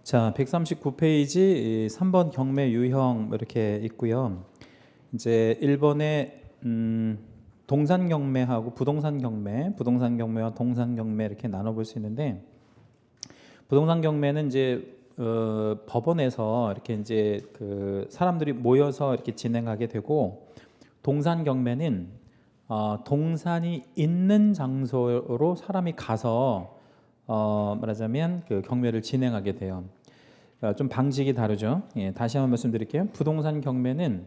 자, 139페이지 3번 경매 유형 이렇게 있고요. 이제 1번에 동산 경매하고 부동산 경매와 동산 경매 이렇게 나눠볼 수 있는데, 부동산 경매는 이제 법원에서 이렇게 이제 그 사람들이 모여서 이렇게 진행하게 되고, 동산 경매는 동산이 있는 장소로 사람이 가서 말하자면 그 경매를 진행하게 돼요. 좀 방식이 다르죠. 예, 다시 한번 말씀드릴게요. 부동산 경매는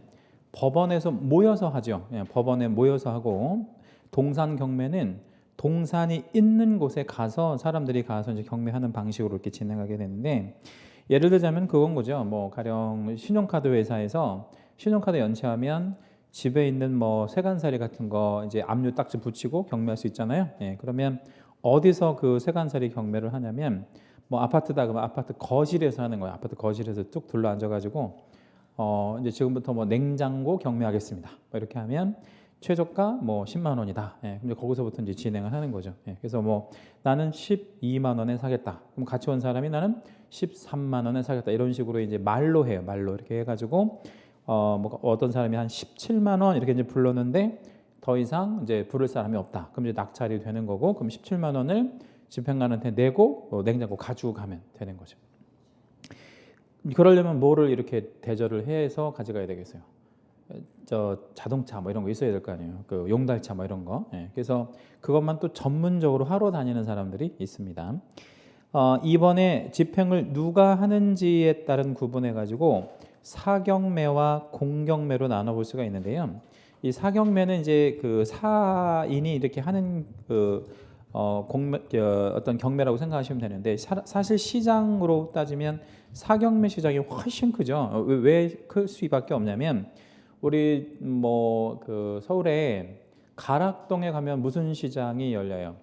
법원에서 모여서 하죠. 예, 법원에 모여서 하고, 동산 경매는 동산이 있는 곳에 가서 사람들이 가서 이제 경매하는 방식으로 이렇게 진행하게 되는데, 예를 들자면 그건 거죠. 뭐 가령 신용카드 회사에서 신용카드 연체하면 집에 있는 뭐 세간살이 같은 거 이제 압류 딱지 붙이고 경매할 수 있잖아요. 예, 그러면 어디서 그 세간살이 경매를 하냐면, 뭐 아파트다 그러면 아파트 거실에서 하는 거예요. 아파트 거실에서 쭉 둘러 앉아가지고 이제 지금부터 뭐 냉장고 경매하겠습니다, 뭐 이렇게 하면 최저가 뭐 10만 원이다. 예, 근데 거기서부터 이제 진행을 하는 거죠. 예, 그래서 뭐 나는 12만 원에 사겠다. 그럼 같이 온 사람이 나는 13만 원에 사겠다. 이런 식으로 이제 말로 해요. 말로 이렇게 해가지고 뭐 어떤 사람이 한 17만 원 이렇게 이제 불렀는데 더 이상 이제 부를 사람이 없다. 그럼 이제 낙찰이 되는 거고, 그럼 17만 원을 집행관한테 내고 냉장고 가지고 가면 되는 거죠. 그러려면 뭐를 이렇게 대절을 해서 가져가야 되겠어요? 저 자동차 뭐 이런 거 있어야 될 거 아니에요. 그 용달차 뭐 이런 거. 예, 그래서 그것만 또 전문적으로 하러 다니는 사람들이 있습니다. 이번에 집행을 누가 하는지에 따른 구분해 가지고 사경매와 공경매로 나눠볼 수가 있는데요. 이 사경매는 이제 그 사인이 이렇게 하는 어떤 경매라고 생각하시면 되는데, 사실 시장으로 따지면 사경매 시장이 훨씬 크죠. 왜 클 수밖에 없냐면, 우리 뭐 그 서울에 가락동에 가면 무슨 시장이 열려요?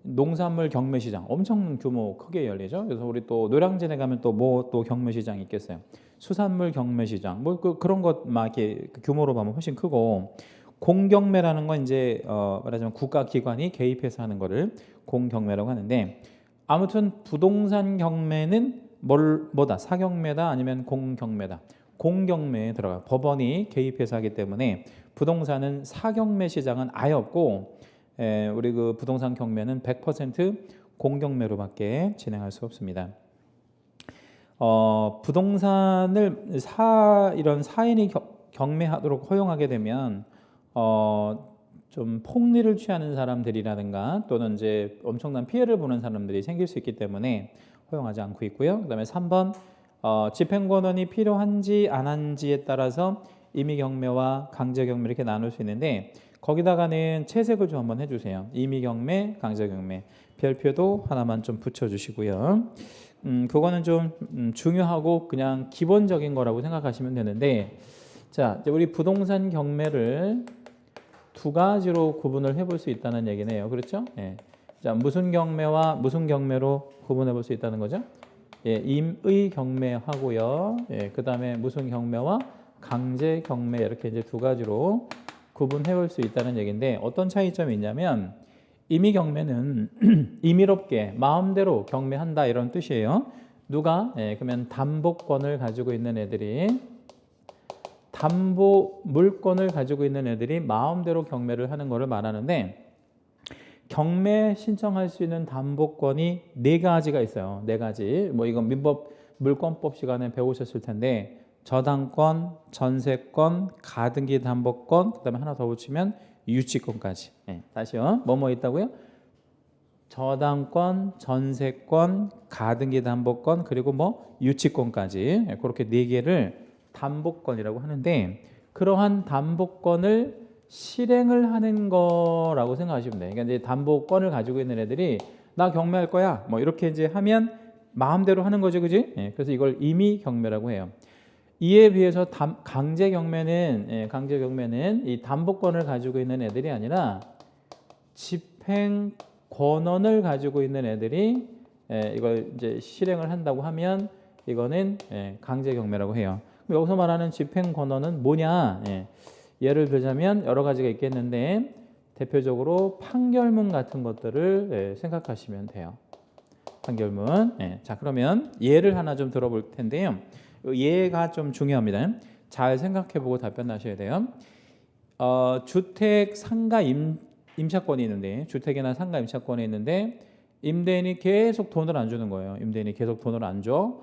농산물 경매 시장, 엄청 규모 크게 열리죠. 그래서 우리 또 노량진에 가면 또 뭐 또 경매 시장이 있겠어요? 수산물 경매 시장, 뭐 그런 것 막 이렇게 규모로 보면 훨씬 크고, 공경매라는 건 이제 말하자면 국가기관이 개입해서 하는 거를 공경매라고 하는데, 아무튼 부동산 경매는 뭐다? 사경매다 아니면 공경매다? 공경매에 들어가 법원이 개입해서 하기 때문에 부동산은 사경매 시장은 아예 없고, 우리 그 부동산 경매는 100% 공경매로밖에 진행할 수 없습니다. 부동산을 이런 사인이 경매하도록 허용하게 되면 좀 폭리를 취하는 사람들이라든가 또는 이제 엄청난 피해를 보는 사람들이 생길 수 있기 때문에 허용하지 않고 있고요. 그다음에 3번 집행권원이 필요한지 안 한지에 따라서 임의경매와 강제경매 이렇게 나눌 수 있는데, 거기다가는 채색을 좀 한번 해주세요. 임의경매, 강제경매 별표도 하나만 좀 붙여주시고요. 그거는 좀 중요하고 그냥 기본적인 거라고 생각하시면 되는데, 자, 이제 우리 부동산 경매를 두 가지로 구분을 해볼 수 있다는 얘기네요. 그렇죠? 예. 자, 무슨 경매와 무슨 경매로 구분해 볼 수 있다는 거죠? 예, 임의 경매하고요. 예, 그 다음에 무슨 경매와 강제 경매, 이렇게 이제 두 가지로 구분해 볼 수 있다는 얘기인데, 어떤 차이점이 있냐면, 임의 경매는 임의롭게 마음대로 경매한다 이런 뜻이에요. 누가? 예, 그러면 담보권을 가지고 있는 애들이, 담보 물권을 가지고 있는 애들이 마음대로 경매를 하는 것을 말하는데, 경매 신청할 수 있는 담보권이 네 가지가 있어요. 네 가지. 뭐 이건 민법 물권법 시간에 배우셨을 텐데, 저당권, 전세권, 가등기 담보권, 그다음에 하나 더 붙이면 유치권까지. 네, 다시요. 뭐뭐 있다고요? 저당권, 전세권, 가등기 담보권, 그리고 뭐 유치권까지. 네, 그렇게 네 개를 담보권이라고 하는데, 그러한 담보권을 실행을 하는 거라고 생각하시면 돼요. 그러니까 이제 담보권을 가지고 있는 애들이 나 경매할 거야, 뭐 이렇게 이제 하면 마음대로 하는 거죠, 그지? 예, 그래서 이걸 임의 경매라고 해요. 이에 비해서 강제 경매는 이 담보권을 가지고 있는 애들이 아니라 집행 권한을 가지고 있는 애들이 이걸 이제 실행을 한다고 하면 이거는 강제 경매라고 해요. 여기서 말하는 집행 권한은 뭐냐? 예를 들자면 여러 가지가 있겠는데, 대표적으로 판결문 같은 것들을 생각하시면 돼요. 판결문. 예. 자, 그러면 예를 하나 좀 들어볼 텐데요. 예가 좀 중요합니다. 잘 생각해보고 답변하셔야 돼요. 주택 상가 임차권이 있는데, 주택이나 상가 임차권이 있는데 임대인이 계속 돈을 안 주는 거예요. 임대인이 계속 돈을 안 줘.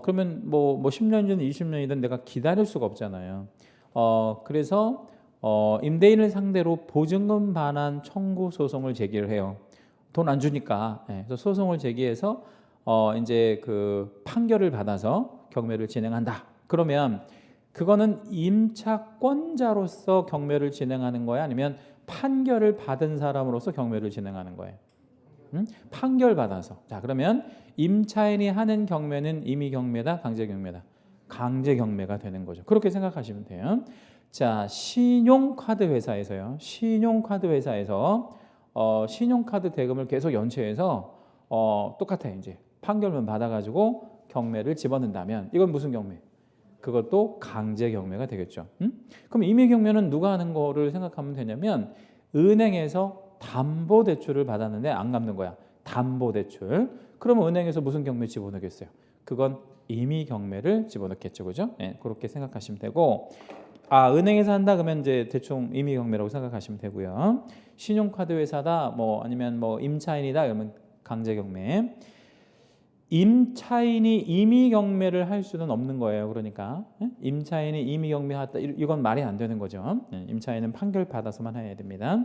그러면 뭐 10년이든 20년이든 내가 기다릴 수가 없잖아요. 그래서 임대인을 상대로 보증금 반환 청구 소송을 제기를 해요. 돈 안 주니까. 예, 그래서 소송을 제기해서 이제 그 판결을 받아서 경매를 진행한다. 그러면 그거는 임차권자로서 경매를 진행하는 거야? 아니면 판결을 받은 사람으로서 경매를 진행하는 거예요? 판결 받아서. 자, 그러면 임차인이 하는 경매는 임의 경매다, 강제 경매다. 강제 경매가 되는 거죠. 그렇게 생각하시면 돼요. 자, 신용카드 회사에서요. 신용카드 회사에서 신용카드 대금을 계속 연체해서 똑같아. 이제 판결문 받아가지고 경매를 집어넣는다면 이건 무슨 경매? 그것도 강제 경매가 되겠죠. 그럼 임의 경매는 누가 하는 거를 생각하면 되냐면 은행에서 담보 대출을 받았는데 안 갚는 거야. 담보 대출. 그러면 은행에서 무슨 경매 집어넣겠어요? 그건 임의 경매를 집어넣겠죠, 그죠? 네, 그렇게 생각하시면 되고, 은행에서 한다 그러면 이제 대충 임의 경매라고 생각하시면 되고요. 신용카드 회사다, 뭐 아니면 뭐 임차인이다 그러면 강제 경매. 임차인이 임의 경매를 할 수는 없는 거예요. 그러니까 임차인이 임의 경매했다 이건 말이 안 되는 거죠. 임차인은 판결 받아서만 해야 됩니다.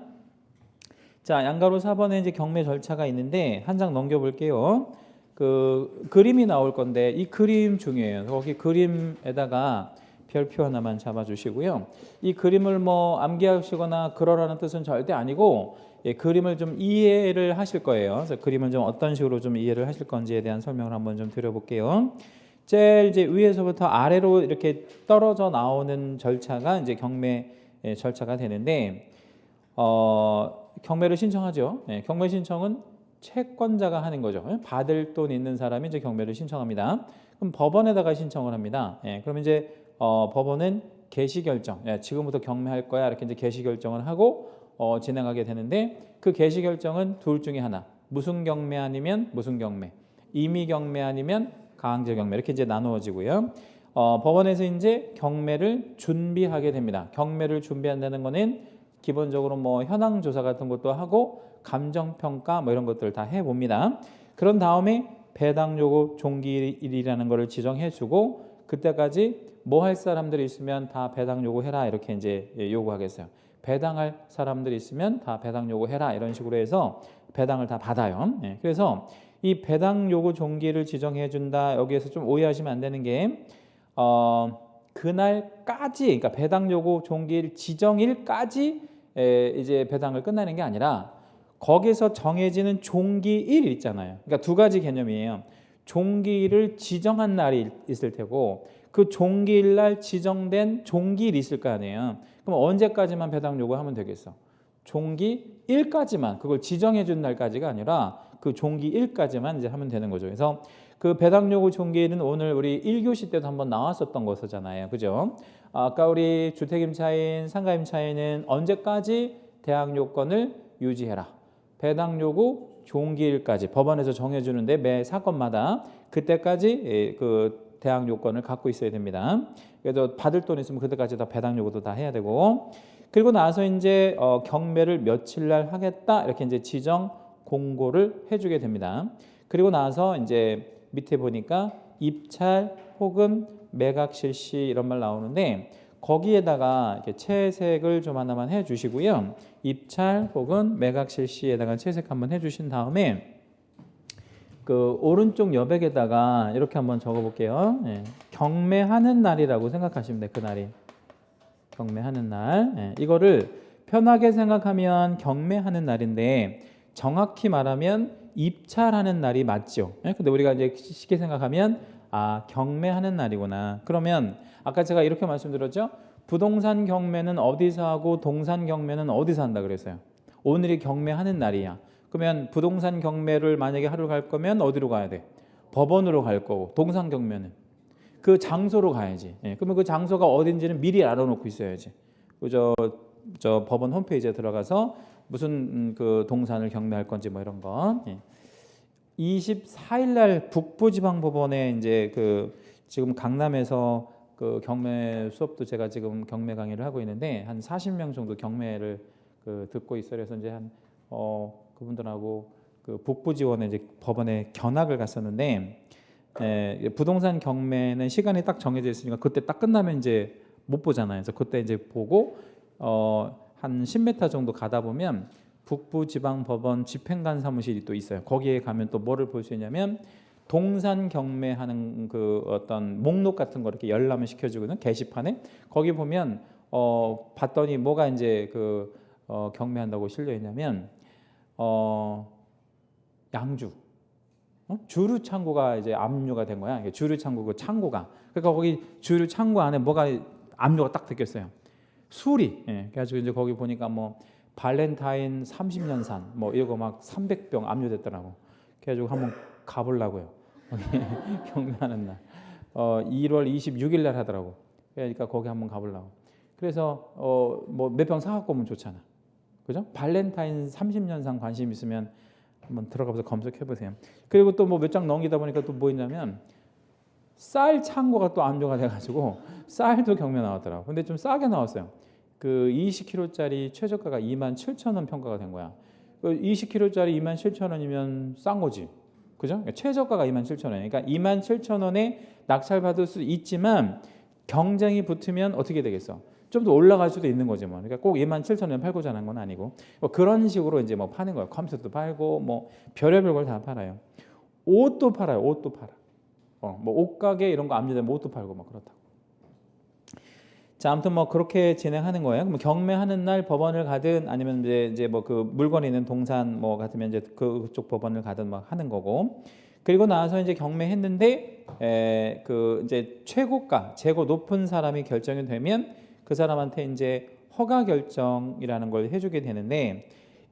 자, 양가로 4번에 이제 경매 절차가 있는데 한 장 넘겨볼게요. 그 그림이 나올 건데 이 그림 중요해요. 거기 그림에다가 별표 하나만 잡아주시고요. 이 그림을 뭐 암기하시거나 그러라는 뜻은 절대 아니고 그림을 좀 이해를 하실 거예요. 그래서 그림을 좀 어떤 식으로 좀 이해를 하실 건지에 대한 설명을 한번 좀 드려볼게요. 제일 이제 위에서부터 아래로 이렇게 떨어져 나오는 절차가 이제 경매 절차가 되는데 경매를 신청하죠. 경매 신청은 채권자가 하는 거죠. 받을 돈 있는 사람이 이제 경매를 신청합니다. 그럼 법원에다가 신청을 합니다. 그럼 이제 법원은 개시 결정, 지금부터 경매할 거야 이렇게 이제 개시 결정을 하고 진행하게 되는데 그 개시 결정은 둘 중에 하나. 무슨 경매 아니면 무슨 경매, 임의 경매 아니면 강제 경매 이렇게 이제 나누어지고요. 법원에서 이제 경매를 준비하게 됩니다. 경매를 준비한다는 거는 기본적으로 뭐 현황 조사 같은 것도 하고 감정 평가 뭐 이런 것들을 다 해봅니다. 그런 다음에 배당 요구 종기일이라는 거를 지정해주고 그때까지 뭐 할 사람들이 있으면 다 배당 요구해라 이렇게 이제 요구하겠어요. 배당할 사람들이 있으면 다 배당 요구해라 이런 식으로 해서 배당을 다 받아요. 그래서 이 배당 요구 종기를 지정해 준다. 여기에서 좀 오해하시면 안 되는 게 그날까지 그러니까 배당 요구 종기일 지정일까지 이제 배당을 끝나는 게 아니라 거기서 정해지는 종기일 있잖아요. 그러니까 두 가지 개념이에요. 종기일을 지정한 날이 있을 테고 그 종기일 날 지정된 종기일이 있을 거 아니에요. 그럼 언제까지만 배당 요구하면 되겠어? 종기일까지만 그걸 지정해 준 날까지가 아니라 그 종기일까지만 이제 하면 되는 거죠. 그래서 그 배당 요구 종기일은 오늘 우리 1교시 때도 한번 나왔었던 거잖아요. 그죠? 아까 우리 주택임차인, 상가임차인은 언제까지 대항 요건을 유지해라. 배당 요구 종기일까지 법원에서 정해주는데 매 사건마다 그때까지 그 대항 요건을 갖고 있어야 됩니다. 그래서 받을 돈 있으면 그때까지 다 배당 요구도 다 해야 되고 그리고 나서 이제 경매를 며칠 날 하겠다 이렇게 이제 지정 공고를 해주게 됩니다. 그리고 나서 이제 밑에 보니까 입찰 혹은 매각 실시 이런 말 나오는데 거기에다가 이렇게 채색을 좀 하나만 해주시고요. 입찰 혹은 매각 실시에다가 채색 한번 해주신 다음에 그 오른쪽 여백에다가 이렇게 한번 적어볼게요. 경매하는 날이라고 생각하시면 돼요. 그 날이 경매하는 날. 이거를 편하게 생각하면 경매하는 날인데 정확히 말하면 입찰하는 날이 맞죠. 근데 우리가 이제 쉽게 생각하면 경매하는 날이구나. 그러면 아까 제가 이렇게 말씀드렸죠. 부동산 경매는 어디서 하고 동산 경매는 어디서 한다 그랬어요. 오늘이 경매하는 날이야. 그러면 부동산 경매를 만약에 하러 갈 거면 어디로 가야 돼? 법원으로 갈 거고 동산 경매는 그 장소로 가야지. 그러면 그 장소가 어딘지는 미리 알아놓고 있어야지. 저 법원 홈페이지에 들어가서 무슨 그 동산을 경매할 건지 뭐 이런 거. 24일 날 북부지방법원에 이제 그 지금 강남에서 그 경매 수업도 제가 지금 경매 강의를 하고 있는데 한 40명 정도 경매를 그 듣고 있어요. 그래서 이제 한 그분들하고 그 북부지원에 이제 법원에 견학을 갔었는데 부동산 경매는 시간이 딱 정해져 있으니까 그때 딱 끝나면 이제 못 보잖아요. 그래서 그때 이제 보고 한 10m 정도 가다 보면 북부지방법원 집행관 사무실이 또 있어요. 거기에 가면 또 뭐를 볼 수 있냐면 동산 경매하는 그 어떤 목록 같은 거 이렇게 열람을 시켜주거든, 게시판에. 거기 보면 봤더니 뭐가 이제 그 경매한다고 실려 있냐면 양주, 주류 창고가 이제 압류가 된 거야. 주류 창고 그 창고가. 그러니까 거기 주류 창고 안에 뭐가 압류가 딱 느꼈어요. 술이. 그래가지고 이제 거기 보니까 뭐 발렌타인 30년산 뭐 이거 막 300병 압류됐더라고. 그래가지고 한번 가보려고요. 경매하는 날 1월 26일 날 하더라고. 그러니까 거기 한번 가보려고. 그래서 뭐 몇 병 사갖고 오면 좋잖아. 그죠? 발렌타인 30년산 관심 있으면 한번 들어가서 검색해 보세요. 그리고 또 뭐 몇 장 넘기다 보니까 또 뭐 있냐면 쌀 창고가 또 압류가 돼가지고 쌀도 경매 나왔더라고. 근데 좀 싸게 나왔어요. 그 20kg짜리 최저가가 27,000원 평가가 된 거야. 그 20kg짜리 27,000원이면 싼 거지. 그죠? 최저가가 27,000원. 그러니까 27,000원에 낙찰받을 수 있지만 경쟁이 붙으면 어떻게 되겠어? 좀 더 올라갈 수도 있는 거지 뭐. 그러니까 꼭 27,000원에 팔고 자는 건 아니고 뭐 그런 식으로 이제 뭐 파는 거예요. 컴퓨터도 팔고 뭐 별의별 걸 다 팔아요. 옷도 팔아요. 옷도 팔아. 뭐 옷가게 이런 거 압류되면 옷도 팔고 막 그렇다고. 자, 아무튼 뭐 그렇게 진행하는 거예요. 그럼 경매하는 날 법원을 가든 아니면 이제 뭐 그 물건이 있는 동산 뭐 같으면 이제 그쪽 법원을 가든 막 하는 거고. 그리고 나서 이제 경매했는데 그 이제 최고가, 재고 높은 사람이 결정이 되면 그 사람한테 이제 허가 결정이라는 걸 해주게 되는데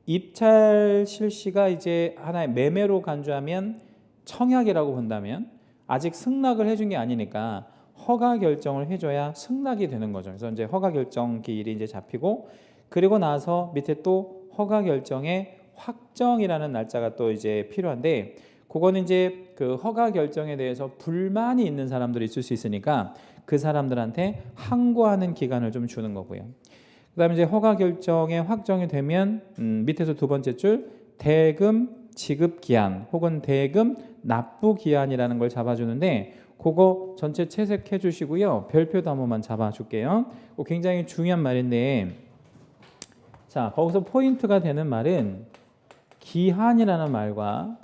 입찰 실시가 이제 하나의 매매로 간주하면 청약이라고 본다면 아직 승낙을 해준 게 아니니까 허가 결정을 해줘야 승낙이 되는 거죠. 그래서 이제 허가 결정 기일이 이제 잡히고 그리고 나서 밑에 또 허가 결정의 확정이라는 날짜가 또 이제 필요한데 그거는 이제 그 허가 결정에 대해서 불만이 있는 사람들이 있을 수 있으니까 그 사람들한테 항고하는 기간을 좀 주는 거고요. 그다음에 이제 허가 결정에 확정이 되면 밑에서 두 번째 줄 대금 지급 기한 혹은 대금 납부 기한이라는 걸 잡아주는데 그거 전체 채색해 주시고요. 별표도 한 번만 잡아줄게요. 굉장히 중요한 말인데 자 거기서 포인트가 되는 말은 기한이라는 말과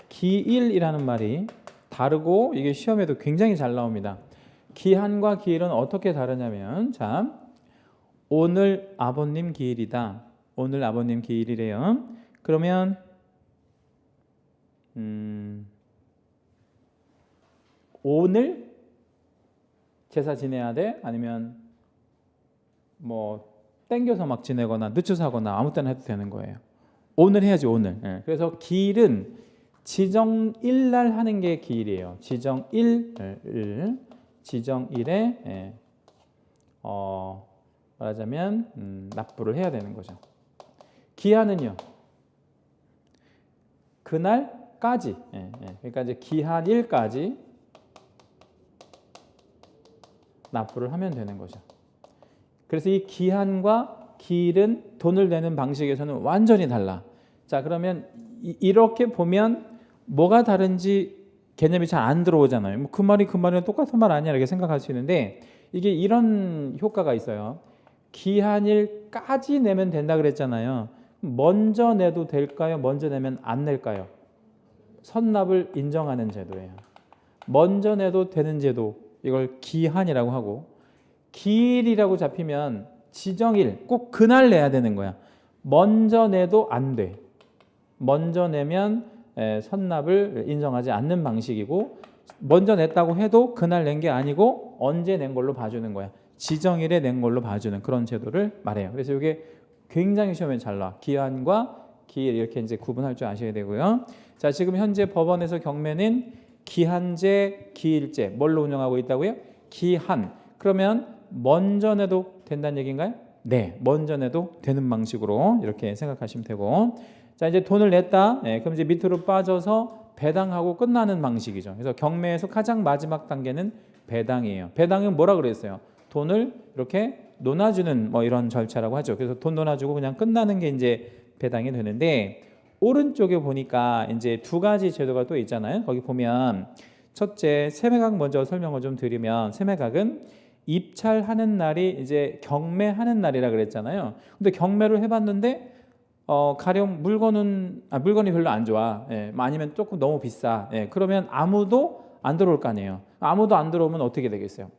기일이라는 말이 다르고 이게 시험에도 굉장히 잘 나옵니다. 기한과 기일은 어떻게 다르냐면 자 오늘 아버님 기일이다. 오늘 아버님 기일이래요. 그러면 오늘 제사 지내야 돼? 아니면 뭐 땡겨서 막 지내거나 늦춰서 하거나 아무 때나 해도 되는 거예요. 오늘 해야지 오늘. 그래서 기일은 지정일 날 하는 게 기일이에요. 지정일에 말하자면 납부를 해야 되는 거죠. 기한은요. 그날까지. 그러니까 이제 기한일까지 납부를 하면 되는 거죠. 그래서 이 기한과 기일은 돈을 내는 방식에서는 완전히 달라. 자, 그러면 이렇게 보면 뭐가 다른지 개념이 잘 안 들어오잖아요. 뭐 그 말이랑 똑같은 말 아니야 이렇게 생각할 수 있는데 이게 이런 효과가 있어요. 기한일까지 내면 된다 그랬잖아요. 먼저 내도 될까요? 먼저 내면 안 낼까요? 선납을 인정하는 제도예요. 먼저 내도 되는 제도 이걸 기한이라고 하고 기일이라고 잡히면 지정일 꼭 그날 내야 되는 거야. 먼저 내도 안 돼. 먼저 내면 선납을 인정하지 않는 방식이고 먼저 냈다고 해도 그날 낸 게 아니고 언제 낸 걸로 봐주는 거야. 지정일에 낸 걸로 봐주는 그런 제도를 말해요. 그래서 이게 굉장히 시험에 잘 나와. 기한과 기일 이렇게 이제 구분할 줄 아셔야 되고요. 자, 지금 현재 법원에서 경매는 기한제, 기일제 뭘로 운영하고 있다고요? 기한. 그러면 먼저 내도 된다는 얘기인가요? 네, 먼저 내도 되는 방식으로 이렇게 생각하시면 되고 자 이제 돈을 냈다. 그럼 이제 밑으로 빠져서 배당하고 끝나는 방식이죠. 그래서 경매에서 가장 마지막 단계는 배당이에요. 배당은 뭐라 그랬어요? 돈을 이렇게 논아주는 뭐 이런 절차라고 하죠. 그래서 돈 논아주고 그냥 끝나는 게 이제 배당이 되는데, 오른쪽에 보니까 이제 두 가지 제도가 또 있잖아요. 거기 보면 첫째 세매각 먼저 설명을 좀 드리면, 세매각은 입찰하는 날이 이제 경매하는 날이라 그랬잖아요. 근데 경매를 해봤는데 가령 물건이 별로 안 좋아. 예, 아니면 조금 너무 비싸. 예, 그러면 아무도 안 들어올 거 아니에요. 아무도 안 들어오면 어떻게 되겠어요?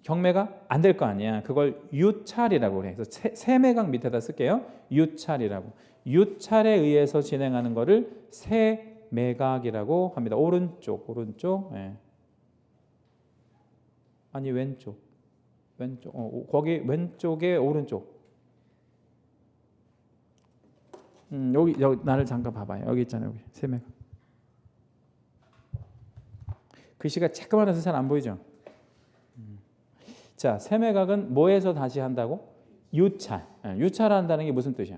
경매가 안 될 거 아니야. 그걸 유찰이라고 그래. 그래서 세매각 밑에다 쓸게요. 유찰이라고. 유찰에 의해서 진행하는 거를 세매각이라고 합니다. 오른쪽. 예. 아니 왼쪽. 거기 왼쪽에 오른쪽. 여기 나를 잠깐 봐봐요. 여기 있잖아요. 여기 세매각. 글씨가 자그마해서 잘 안 보이죠? 자, 세매각은 뭐에서 다시 한다고? 유찰. 유찰한다는 게 무슨 뜻이야?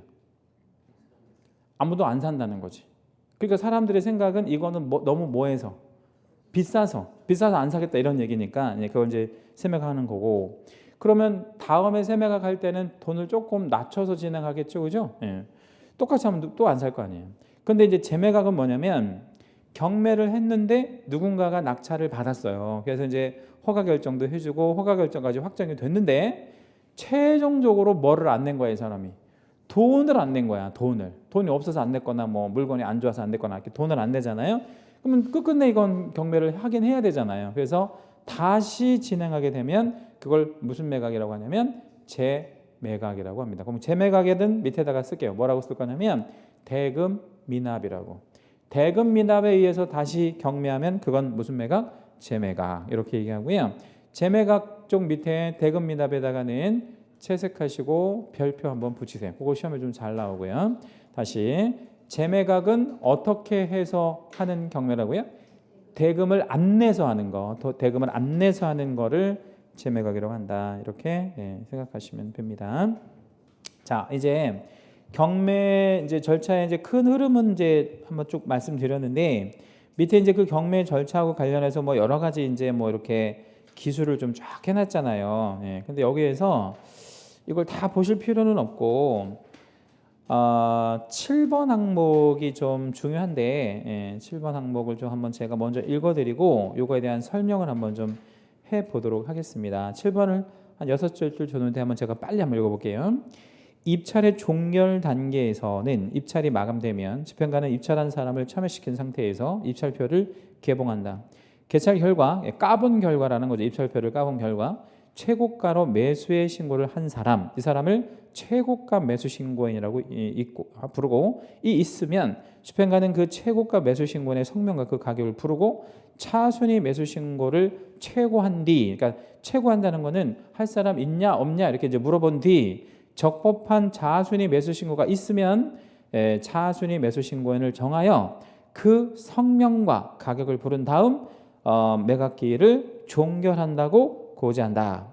아무도 안 산다는 거지. 그러니까 사람들의 생각은 이거는 너무 뭐해서? 비싸서 안 사겠다 이런 얘기니까 그걸 이제 세매각하는 거고. 그러면 다음에 세매각 할 때는 돈을 조금 낮춰서 진행하겠죠, 그죠? 예. 똑같이 하면 또 안 살 거 아니에요. 근데 이제 재매각은 뭐냐면, 경매를 했는데 누군가가 낙찰을 받았어요. 그래서 이제 허가 결정도 해주고 허가 결정까지 확정이 됐는데, 최종적으로 뭐를 안 낸 거야, 이 사람이? 돈을 안 낸 거야. 돈이 없어서 안 냈거나 뭐 물건이 안 좋아서 안 냈거나 이렇게 돈을 안 내잖아요. 그러면 끝끝내 이건 경매를 하긴 해야 되잖아요. 그래서 다시 진행하게 되면 그걸 무슨 매각이라고 하냐면 재매각이라고 합니다. 그럼 재매각에는 밑에다가 쓸게요. 뭐라고 쓸 거냐면 대금 미납이라고. 대금 미납에 의해서 다시 경매하면 그건 무슨 매각? 재매각. 이렇게 얘기하고요. 재매각 쪽 밑에 대금 미납에다가는 채색하시고 별표 한번 붙이세요. 그거 시험에 좀 잘 나오고요. 다시, 재매각은 어떻게 해서 하는 경매라고요? 대금을 안 내서 하는 거, 대금을 안 내서 하는 거를 재매각이라고 한다. 이렇게 생각하시면 됩니다. 자, 이제 경매 이제 절차의 이제 큰 흐름은 이제 한번 쭉 말씀드렸는데, 밑에 이제 그 경매 절차하고 관련해서 뭐 여러 가지 이제 뭐 이렇게 기술을 좀 쫙 해놨잖아요. 근데 여기에서 이걸 다 보실 필요는 없고 7번 항목이 좀 중요한데 7번 항목을 좀 한번 제가 먼저 읽어드리고 요거에 대한 설명을 한번 좀 해보도록 하겠습니다. 7번을 한 6줄 줬는데 한번 제가 빨리 한번 읽어볼게요. 입찰의 종결 단계에서는 입찰이 마감되면 집행관은 입찰한 사람을 참여시킨 상태에서 입찰표를 개봉한다. 개찰 결과, 까본 결과라는 거죠. 입찰표를 까본 결과 최고가로 매수의 신고를 한 사람, 이 사람을 최고가 매수 신고인이라고 부르고, 있으면 집행관은 그 최고가 매수 신고인의 성명과 그 가격을 부르고 차순위 매수 신고를 최고한 뒤, 그러니까 최고한다는 거는 할 사람 있냐 없냐 이렇게 이제 물어본 뒤 적법한 차순위 매수 신고가 있으면 차순위 매수 신고인을 정하여 그 성명과 가격을 부른 다음 매각기일을 종결한다고 고지한다.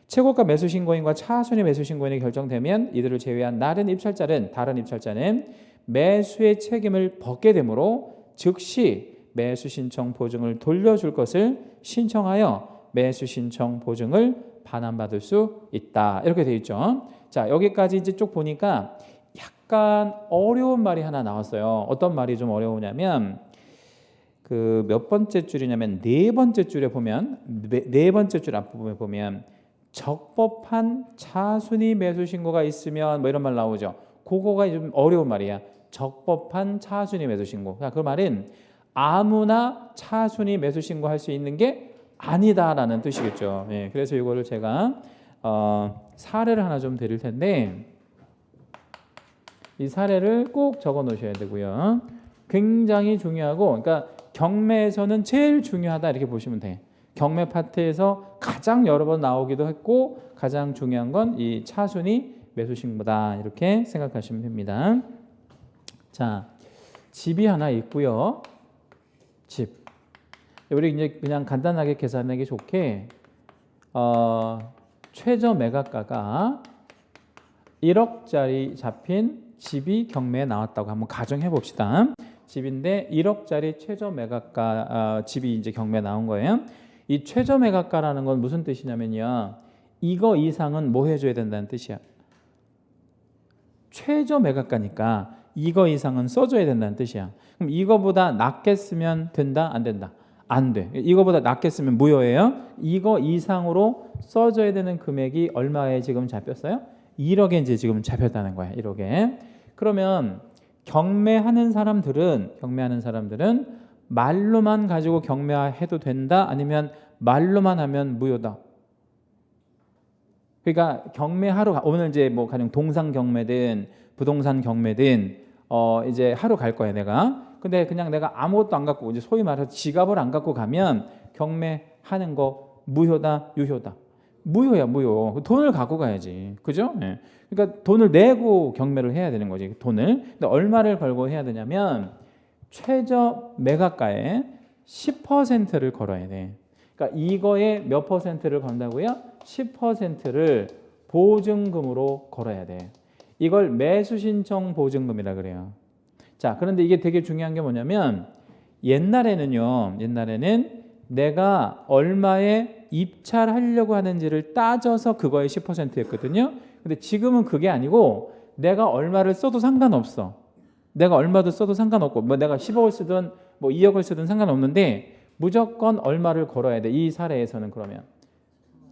최고가 매수 신고인과 차순위 매수 신고인이 결정되면 이들을 제외한 다른 입찰자는 매수의 책임을 벗게 되므로 즉시 매수 신청 보증을 돌려줄 것을 신청하여 매수 신청 보증을 반환받을 수 있다. 이렇게 되어 있죠. 자, 여기까지 이제 쭉 보니까 약간 어려운 말이 하나 나왔어요. 어떤 말이 좀 어려우냐면 그 몇 번째 줄이냐면 네 번째 줄에 보면 네 번째 줄 앞부분에 보면 적법한 차순위 매수 신고가 있으면 뭐 이런 말 나오죠. 그거가 좀 어려운 말이야. 적법한 차순위 매수 신고. 그 말은 아무나 차순위 매수 신고할 수 있는 게 아니다라는 뜻이겠죠. 그래서 이거를 제가 사례를 하나 좀 드릴 텐데 이 사례를 꼭 적어 놓으셔야 되고요. 굉장히 중요하고, 그러니까 경매에서는 제일 중요하다 이렇게 보시면 돼. 경매 파트에서 가장 여러 번 나오기도 했고 가장 중요한 건 이 차순위 매수 신고다 이렇게 생각하시면 됩니다. 자, 집이 하나 있고요. 집. 우리 이제 그냥 간단하게 계산하기 좋게 최저 매각가가 1억짜리 잡힌 집이 경매에 나왔다고 한번 가정해 봅시다. 집인데 1억짜리 최저 매각가 집이 이제 경매 나온 거예요. 이 최저 매각가라는 건 무슨 뜻이냐면요. 이거 이상은 뭐 해줘야 된다는 뜻이야. 최저 매각가니까 이거 이상은 써줘야 된다는 뜻이야. 그럼 이거보다 낮게 쓰면 된다? 안 된다? 안 돼. 이거보다 낮게 쓰면 무효예요. 이거 이상으로 써줘야 되는 금액이 얼마에 지금 잡혔어요? 1억에 이제 지금 잡혔다는 거야. 1억에. 그러면 경매하는 사람들은 말로만 가지고 경매해도 된다? 아니면 말로만 하면 무효다? 그러니까 경매하러 오늘 이제 뭐 가령 동상 경매든 부동산 경매든 이제 하러 갈 거야 내가. 근데 그냥 내가 아무것도 안 갖고 이제 소위 말해서 지갑을 안 갖고 가면 경매하는 거 무효다, 유효다? 무효야, 무효. 돈을 갖고 가야지, 그죠? 네. 그러니까 돈을 내고 경매를 해야 되는 거지, 돈을. 근데 얼마를 걸고 해야 되냐면 최저 매각가의 10%를 걸어야 돼. 그러니까 이거에 몇 퍼센트를 건다고요? 10%를 보증금으로 걸어야 돼. 이걸 매수신청 보증금이라 그래요. 자, 그런데 이게 되게 중요한 게 뭐냐면 옛날에는 내가 얼마에 입찰하려고 하는지를 따져서 그거의 10%였거든요. 근데 지금은 그게 아니고 내가 얼마를 써도 상관없어. 내가 얼마도 써도 상관없고 뭐 내가 10억을 쓰든 뭐 2억을 쓰든 상관없는데 무조건 얼마를 걸어야 돼. 이 사례에서는 그러면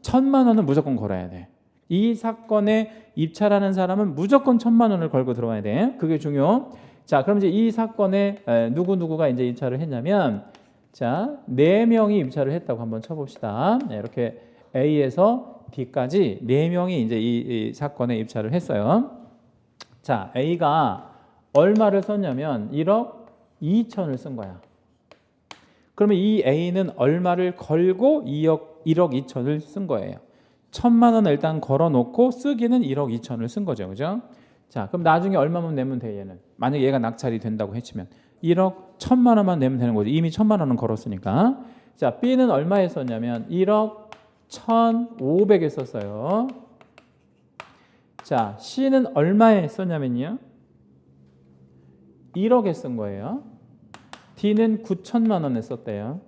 1,000만 원은 무조건 걸어야 돼. 이 사건에 입찰하는 사람은 무조건 1,000만 원을 걸고 들어와야 돼. 그게 중요. 자, 그럼 이제 이 사건에 누구누구가 이제 입찰을 했냐면 자, 4명이 입찰을 했다고 한번 쳐봅시다. 네, 이렇게 A에서 D까지 4명이 이제 이 사건에 입찰을 했어요. 자, A가 얼마를 썼냐면 1억 2천을 쓴 거야. 그러면 이 A는 얼마를 걸고 1억 2천을 쓴 거예요. 1,000만 원을 일단 걸어놓고 쓰기는 1억 2천을 쓴 거죠, 그죠? 자, 그럼 나중에 얼마만 내면 돼 얘는? 만약에 얘가 낙찰이 된다고 했지만 1억 1,000만 원만 내면 되는 거죠. 이미 1,000만 원은 걸었으니까. 자, B는 얼마에 썼냐면 1억 1,500에 썼어요. 자, C는 얼마에 썼냐면요 1억에 쓴 거예요. D는 9천만 원에 썼대요.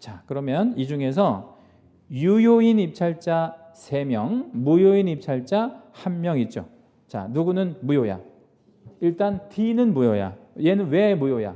자, 그러면 이 중에서 유효인 입찰자 3명, 무효인 입찰자 1명 있죠. 자, 누구는 무효야? 일단 D는 무효야. 얘는 왜 무효야?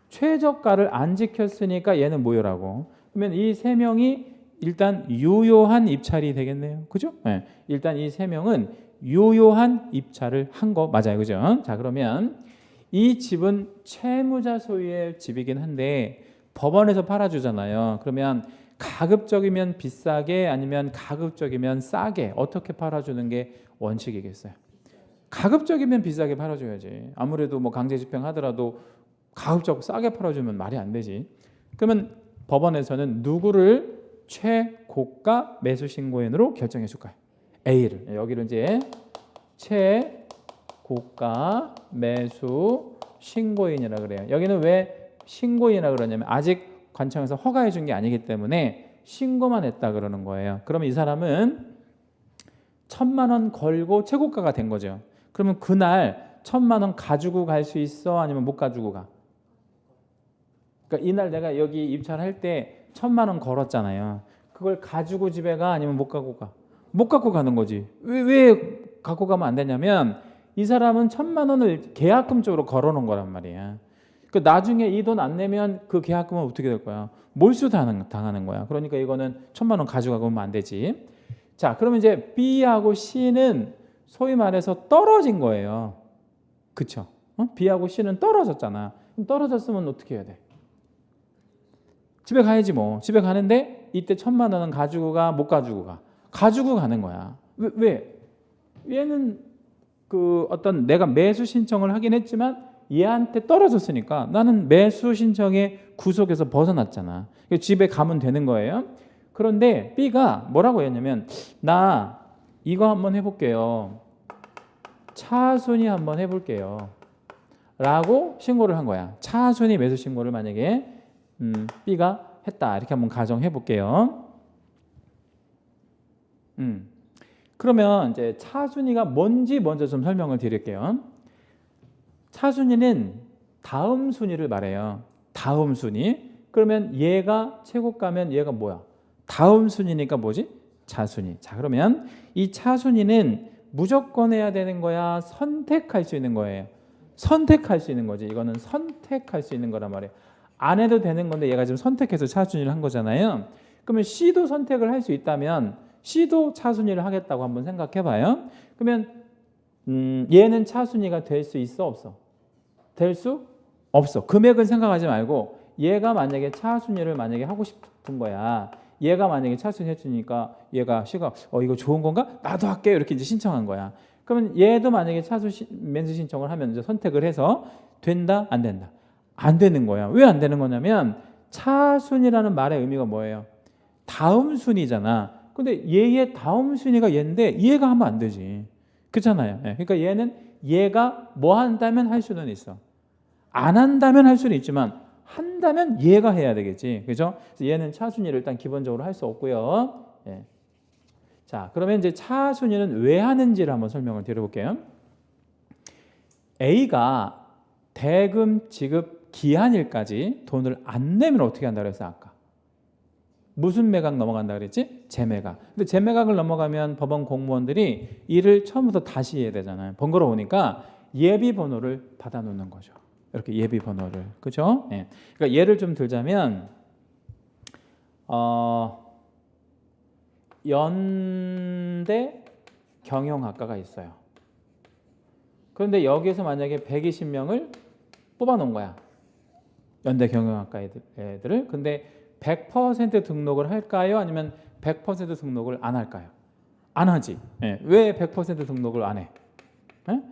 최저가를 안 지켰으니까 얘는 무효라고. 그러면 이 3명이 일단 유효한 입찰이 되겠네요. 그죠? 네. 일단 이 3명은 유효한 입찰을 한 거 맞아요. 그죠? 자, 그러면 이 집은 채무자 소유의 집이긴 한데 법원에서 팔아주잖아요. 그러면 가급적이면 비싸게 아니면 가급적이면 싸게 어떻게 팔아주는 게 원칙이겠어요? 가급적이면 비싸게 팔아줘야지. 아무래도 뭐 강제 집행하더라도 가급적 싸게 팔아주면 말이 안 되지. 그러면 법원에서는 누구를 최고가 매수 신고인으로 결정해 줄까요? A를. 여기를 이제 최고가 매수 신고인이라 그래요. 여기는 왜 신고인이라 그러냐면 아직 관청에서 허가해 준 게 아니기 때문에 신고만 했다 그러는 거예요. 그러면 이 사람은 1,000만 원 걸고 최고가가 된 거죠. 그러면 그날 1,000만 원 가지고 갈 수 있어? 아니면 못 가지고 가? 그러니까 이날 내가 여기 입찰할 때 1,000만 원 걸었잖아요. 그걸 가지고 집에 가? 아니면 못 갖고 가? 못 갖고 가는 거지. 왜 갖고 가면 안 되냐면 이 사람은 1,000만 원을 계약금 쪽으로 걸어놓은 거란 말이야. 그 나중에 이 돈 안 내면 그 계약금은 어떻게 될 거야? 몰수 당하는 거야. 그러니까 이거는 1,000만 원 가져가고 오면 안 되지. 자, 그러면 이제 B하고 C는 소위 말해서 떨어진 거예요. 그쵸? B하고 C는 떨어졌잖아. 그럼 떨어졌으면 어떻게 해야 돼? 집에 가야지 뭐. 집에 가는데 이때 1,000만 원은 가지고 가? 못 가지고 가? 가지고 가는 거야. 왜? 얘는 그 어떤 내가 매수 신청을 하긴 했지만 얘한테 떨어졌으니까 나는 매수 신청의 구속에서 벗어났잖아. 집에 가면 되는 거예요. 그런데 B가 뭐라고 했냐면 나 이거 한번 해볼게요. 차순위 한번 해볼게요. 라고 신고를 한 거야. 차순위 매수 신고를 만약에 B가 했다. 이렇게 한번 가정해 볼게요. 그러면 이제 차순위가 뭔지 먼저 좀 설명을 드릴게요. 차순위는 다음 순위를 말해요. 다음 순위. 그러면 얘가 최고가면 얘가 뭐야? 다음 순위니까 뭐지? 차순위. 자, 그러면 이 차순위는 무조건 해야 되는 거야? 선택할 수 있는 거예요? 선택할 수 있는 거지. 이거는 선택할 수 있는 거란 말이에요. 안 해도 되는 건데 얘가 지금 선택해서 차순위를 한 거잖아요. 그러면 C도 선택을 할 수 있다면 C도 차순위를 하겠다고 한번 생각해 봐요. 그러면 얘는 차순위가 될 수 있어 없어? 될 수 없어. 금액은 생각하지 말고 얘가 만약에 차순위를 만약에 하고 싶은 거야. 얘가 만약에 차순위 해주니까 얘가 C가 이거 좋은 건가? 나도 할게 이렇게 이제 신청한 거야. 그러면 얘도 만약에 차순위 신청을 하면 이제 선택을 해서 된다 안 된다? 안 되는 거야. 왜 안 되는 거냐면 차순위라는 말의 의미가 뭐예요? 다음 순위잖아. 근데 얘의 다음 순위가 얘인데 얘가 하면 안 되지. 그렇잖아요. 그러니까 얘는 얘가 뭐 한다면 할 수는 있어. 안 한다면 할 수는 있지만 한다면 얘가 해야 되겠지. 그죠? 그래서 얘는 차순위를 일단 기본적으로 할 수 없고요. 예. 자, 그러면 이제 차순위는 왜 하는지를 한번 설명을 드려볼게요. A가 대금 지급 기한일까지 돈을 안 내면 어떻게 한다고 했어 아까? 무슨 매각 넘어간다 그랬지? 재매각. 근데 재매각을 넘어가면 법원 공무원들이 일을 처음부터 다시 해야 되잖아요. 번거로우니까 예비 번호를 받아 놓는 거죠. 이렇게 예비 번호를. 그죠? 예. 그러니까 예를 좀 들자면 연대 경영학과가 있어요. 그런데 여기서 만약에 120명을 뽑아 놓은 거야. 연대 경영학과 애들을. 근데 100% 등록을 할까요? 아니면 100% 등록을 안 할까요? 안 하지. 예. 왜 100% 등록을 안 해? 예?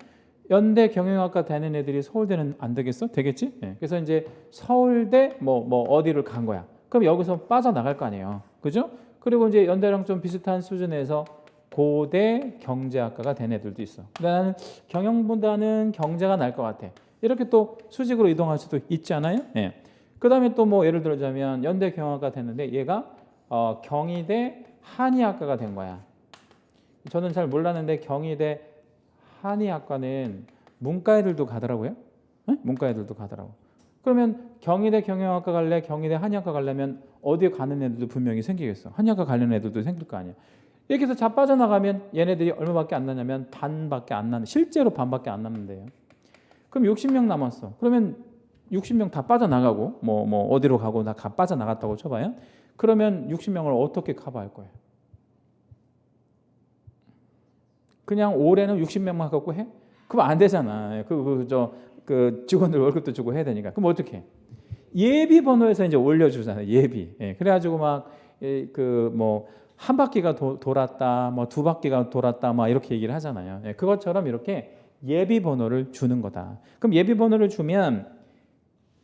연대 경영학과 다니는 애들이 서울대는 안 되겠어? 되겠지? 예. 그래서 이제 서울대 뭐 어디를 간 거야. 그럼 여기서 빠져나갈 거 아니에요. 그죠? 그리고 이제 연대랑 좀 비슷한 수준에서 고대 경제학과가 된 애들도 있어. 근데 나는 경영보다는 경제가 나을 것 같아. 이렇게 또 수직으로 이동할 수도 있지 않아요? 예. 그 다음에 또 뭐 예를 들자면 연대 경영학과 됐는데 얘가 경희대 한의학과가 된 거야. 저는 잘 몰랐는데 경희대 한의학과는 문과 애들도 가더라고요. 네? 문과 애들도 가더라고. 그러면 경희대 경영학과 갈래? 경희대 한의학과 가려면 어디에 가는 애들도 분명히 생기겠어. 한의학과 가려는 애들도 생길 거 아니야. 이렇게 해서 자 빠져나가면 얘네들이 얼마밖에 안 나냐면 반밖에 안 나는, 실제로 반밖에 안 남는데요. 그럼 60명 남았어. 그러면 60명 다 빠져나가고 뭐 어디로 가고 다 빠져나갔다고 쳐봐요. 그러면 60명을 어떻게 커버할 거예요? 그냥 올해는 60명만 갖고 해? 그럼 안 되잖아. 그 직원들 월급도 주고 해야 되니까. 그럼 어떻게 해? 예비 번호에서 이제 올려주잖아요. 예비. 예. 그래가지고 막 한 바퀴가 돌았다, 뭐 두 바퀴가 돌았다, 막 이렇게 얘기를 하잖아요. 예. 그것처럼 이렇게 예비 번호를 주는 거다. 그럼 예비 번호를 주면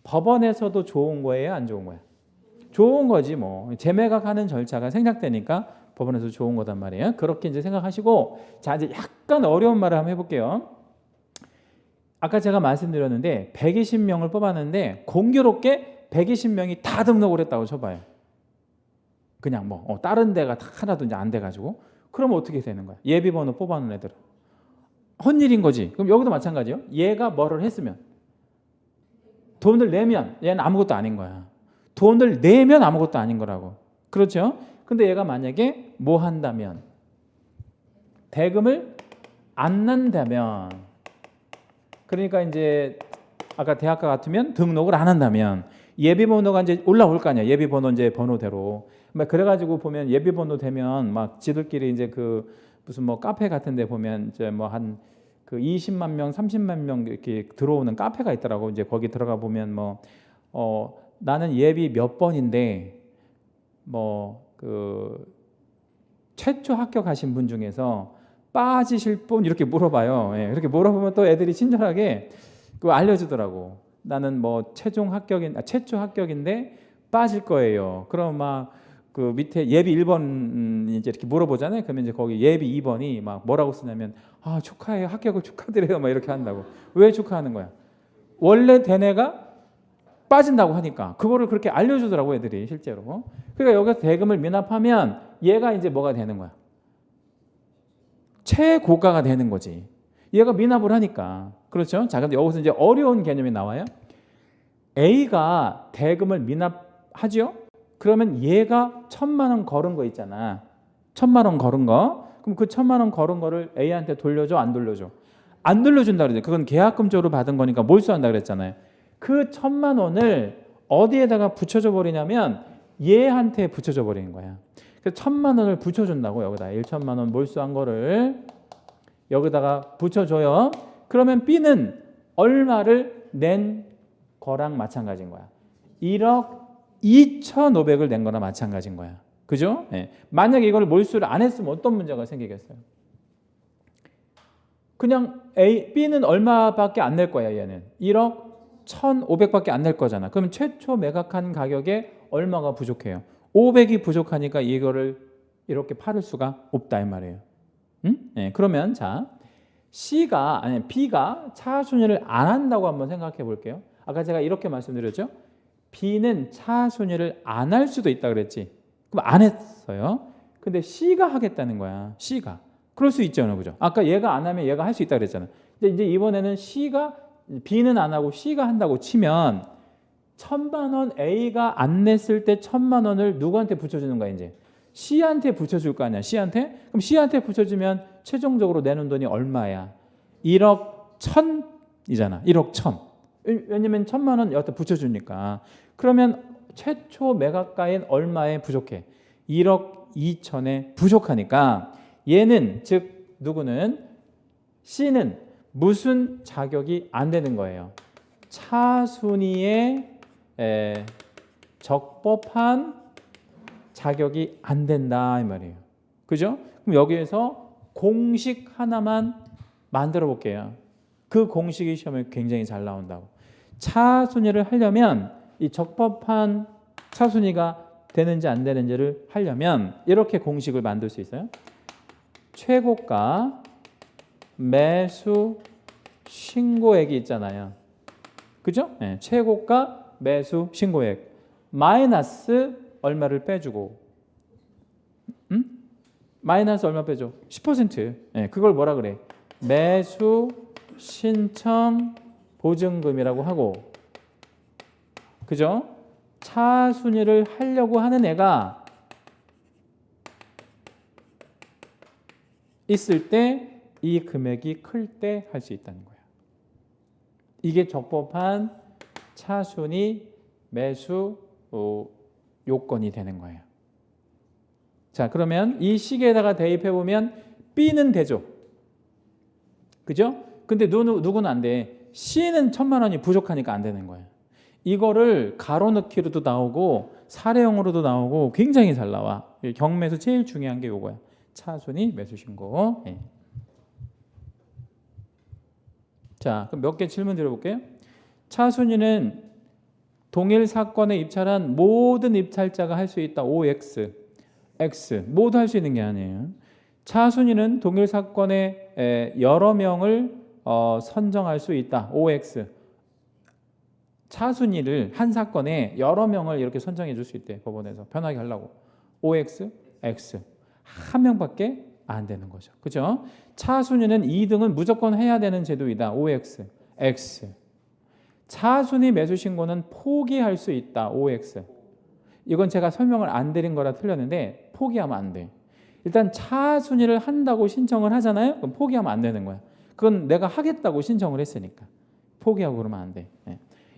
법원에서도 좋은 거예요, 안 좋은 거예요? 좋은 거지 뭐. 재매각하는 절차가 생략되니까 법원에서 좋은 거단 말이에요. 그렇게 이제 생각하시고, 자 이제 약간 어려운 말을 한번 해볼게요. 아까 제가 말씀드렸는데 120명을 뽑았는데 공교롭게 120명이 다 등록을 했다고 쳐봐요. 그냥 다른 데가 하나도 이제 안 돼가지고. 그러면 어떻게 되는 거야? 예비번호 뽑아놓은 애들은 헛일인 거지. 그럼 여기도 마찬가지예요. 얘가 뭐를 했으면 돈을 내면 얘는 아무것도 아닌 거야. 돈을 내면 아무것도 아닌 거라고. 그렇죠? 근데 얘가 만약에 뭐 한다면, 대금을 안 낸다면, 그러니까 이제 아까 대학가 같으면 등록을 안 한다면 예비번호가 이제 올라올 거 아니야. 예비번호 이제 번호대로. 그래가지고 보면 예비번호 되면 막 지들끼리 이제 그 무슨 뭐 카페 같은데 보면 이제 뭐 한 그 20만 명, 30만 명 이렇게 들어오는 카페가 있더라고. 이제 거기 들어가 보면 나는 예비 몇 번인데 최초 합격하신 분 중에서 빠지실 분 이렇게 물어봐요. 예, 이렇게 물어보면 또 애들이 친절하게 그거 알려주더라고. 나는 최초 합격인데 빠질 거예요. 그럼 막 그 밑에 예비 1번 이제 이렇게 물어보잖아요. 그러면 이제 거기 예비 2번이 막 뭐라고 쓰냐면 축하해요. 합격을 축하드려요. 막 이렇게 한다고. 왜 축하하는 거야? 원래 된 애가 빠진다고 하니까 그거를 그렇게 알려주더라고 애들이 실제로. 그러니까 여기서 대금을 미납하면 얘가 이제 뭐가 되는 거야? 최고가가 되는 거지. 얘가 미납을 하니까. 그렇죠? 자, 근데 여기서 이제 어려운 개념이 나와요. A가 대금을 미납하죠? 그러면 얘가 1,000만 원 걸은 거 있잖아. 1,000만 원 걸은 거. 그럼 그 1,000만 원 걸은 거를 A한테 돌려줘? 안 돌려줘? 안 돌려준다 그러죠. 그건 계약금적으로 받은 거니까 몰수한다 그랬잖아요. 그 1,000만 원을 어디에다가 붙여줘 버리냐면 얘한테 붙여줘 버리는 거야. 그래서 1,000만 원을 붙여준다고. 여기다 1,000만 원 몰수한 거를 여기다가 붙여줘요. 그러면 B는 얼마를 낸 거랑 마찬가지인 거야. 1억 2,500을 낸 거나 마찬가지인 거야. 그죠? 네. 만약에 이걸 몰수를 안 했으면 어떤 문제가 생기겠어요? 그냥 B는 얼마밖에 안 낼 거야. 얘는 1억 1,500밖에 안 낼 거잖아. 그럼 최초 매각한 가격에 얼마가 부족해요? 500이 부족하니까 이거를 이렇게 팔을 수가 없다 이 말이에요. 응? 네, 그러면 자 B가 차순위를 안 한다고 한번 생각해 볼게요. 아까 제가 이렇게 말씀드렸죠. B는 차순위를 안 할 수도 있다 그랬지. 그럼 안 했어요. 근데 C가 하겠다는 거야. C가. 그럴 수 있잖아요. 그죠? 아까 얘가 안 하면 얘가 할 수 있다 그랬잖아요. 근데 이제 이번에는 B는 안 하고 C가 한다고 치면 1,000만 원 A가 안 냈을 때 1,000만 원을 누구한테 붙여주는 거야 이제? C한테 붙여줄 거 아니야. C한테? 그럼 C한테 붙여주면 최종적으로 내는 돈이 얼마야? 1억 1,000이잖아. 1억 1,000. 왜냐면 1,000만 원 여기다 붙여주니까. 그러면 최초 매각가인 얼마에 부족해? 1억 2천에 부족하니까 얘는 즉 누구는 C는 무슨 자격이 안 되는 거예요. 차순위의 적법한 자격이 안 된다 이 말이에요. 그죠? 그럼 여기에서 공식 하나만 만들어 볼게요. 그 공식이 시험에 굉장히 잘 나온다고. 차순위를 하려면 이 적법한 차순위가 되는지 안 되는지를 하려면 이렇게 공식을 만들 수 있어요. 최고가 매수 신고액이 있잖아요. 그죠? 네, 최고가 매수 신고액 마이너스 얼마를 빼주고 마이너스 얼마 빼줘? 10%. 네, 그걸 뭐라 그래? 매수 신청 보증금이라고 하고 그죠? 차순위를 하려고 하는 애가 있을 때 이 금액이 클 때 할 수 있다는 거예요. 이게 적법한 차순위 매수 요건이 되는 거예요. 자, 그러면 이 시계에다가 대입해 보면 B는 되죠. 그죠? 근데 누구는 안 돼. C는 1,000만 원이 부족하니까 안 되는 거예요. 이거를 가로넣기로도 나오고 사례형으로도 나오고 굉장히 잘 나와. 경매에서 제일 중요한 게 요거야. 차순위 매수 신고. 네. 자, 그럼 몇 개 질문 드려볼게요. 차순위는 동일 사건에 입찰한 모든 입찰자가 할 수 있다. OX, X 모두 할 수 있는 게 아니에요. 차순위는 동일 사건에 여러 명을 선정할 수 있다. OX. 차순위를 한 사건에 여러 명을 이렇게 선정해 줄 수 있대. 법원에서 편하게 하려고. OX, X 한 명밖에 안 되는 거죠. 그죠? 차순위는 2등은 무조건 해야 되는 제도이다. OX, X. 차순위 매수 신고는 포기할 수 있다. OX. 이건 제가 설명을 안 드린 거라 틀렸는데 포기하면 안 돼. 일단 차순위를 한다고 신청을 하잖아요. 그럼 포기하면 안 되는 거야. 그건 내가 하겠다고 신청을 했으니까. 포기하고 그러면 안 돼.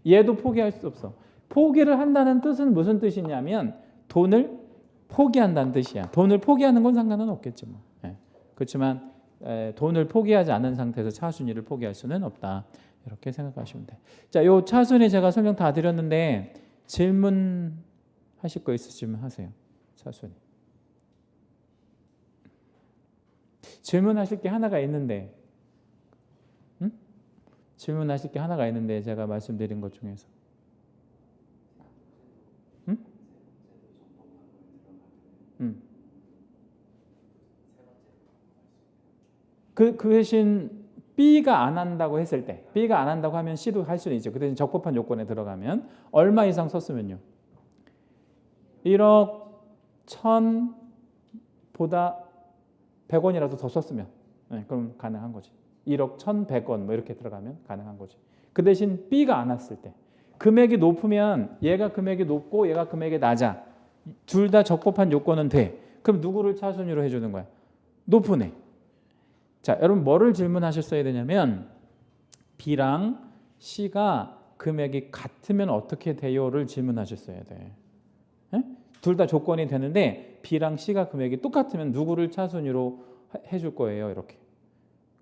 얘도 포기할 수 없어. 포기를 한다는 뜻은 무슨 뜻이냐면 돈을 포기한다는 뜻이야. 돈을 포기하는 건 상관은 없겠지 뭐. 그렇지만 돈을 포기하지 않은 상태에서 차순위를 포기할 수는 없다. 이렇게 생각하시면 돼. 자, 요 차순위 제가 설명 다 드렸는데 질문 하실 거 있으시면 하세요. 차순위. 질문하실 게 하나가 있는데, 질문하실 게 하나가 있는데 제가 말씀드린 것 중에서, 그 대신 B가 안 한다고 했을 때, B가 안 한다고 하면 C도 할 수는 있죠. 그 대신 적법한 요건에 들어가면 얼마 이상 썼으면요. 1억 1,000보다 100원이라도 더 썼으면 그럼 가능한 거지. 1억 1,100원 뭐 이렇게 들어가면 가능한 거지. 그 대신 B가 안 왔을 때 금액이 높으면 얘가 금액이 높고 얘가 금액이 낮아. 둘 다 적법한 요건은 돼. 그럼 누구를 차순위로 해주는 거야? 높은 애. 자, 여러분 뭐를 질문하셨어야 되냐면 B랑 C가 금액이 같으면 어떻게 돼요를 질문하셨어야 돼. 둘 다 조건이 되는데 B랑 C가 금액이 똑같으면 누구를 차순위로 해줄 거예요. 이렇게.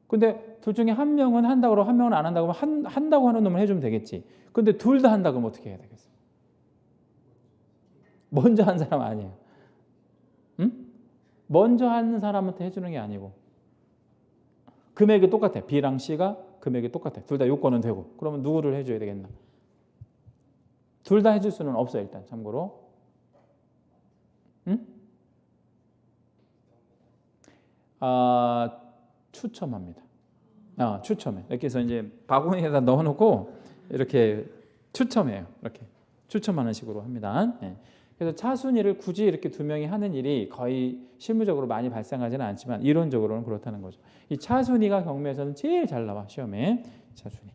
근데 둘 중에 한 명은 한다고 하고 한 명은 안 한다고 하면 한다고 하는 놈을 해주면 되겠지. 근데 둘 다 한다 그러면 어떻게 해야 되겠어? 먼저 한 사람 아니에요. 응? 먼저 하는 사람한테 해주는 게 아니고 금액이 똑같아. B랑 C가 금액이 똑같아. 둘 다 요건은 되고. 그러면 누구를 해줘야 되겠나? 둘 다 해줄 수는 없어요. 일단 참고로. 응? 추첨합니다. 추첨해. 이렇게 해서 이제 바구니에다 넣어놓고 이렇게 추첨해요. 이렇게 추첨하는 식으로 합니다. 네. 그래서 차순위를 굳이 이렇게 두 명이 하는 일이 거의 실무적으로 많이 발생하지는 않지만 이론적으로는 그렇다는 거죠. 이 차순위가 경매에서는 제일 잘 나와 시험에. 차순위.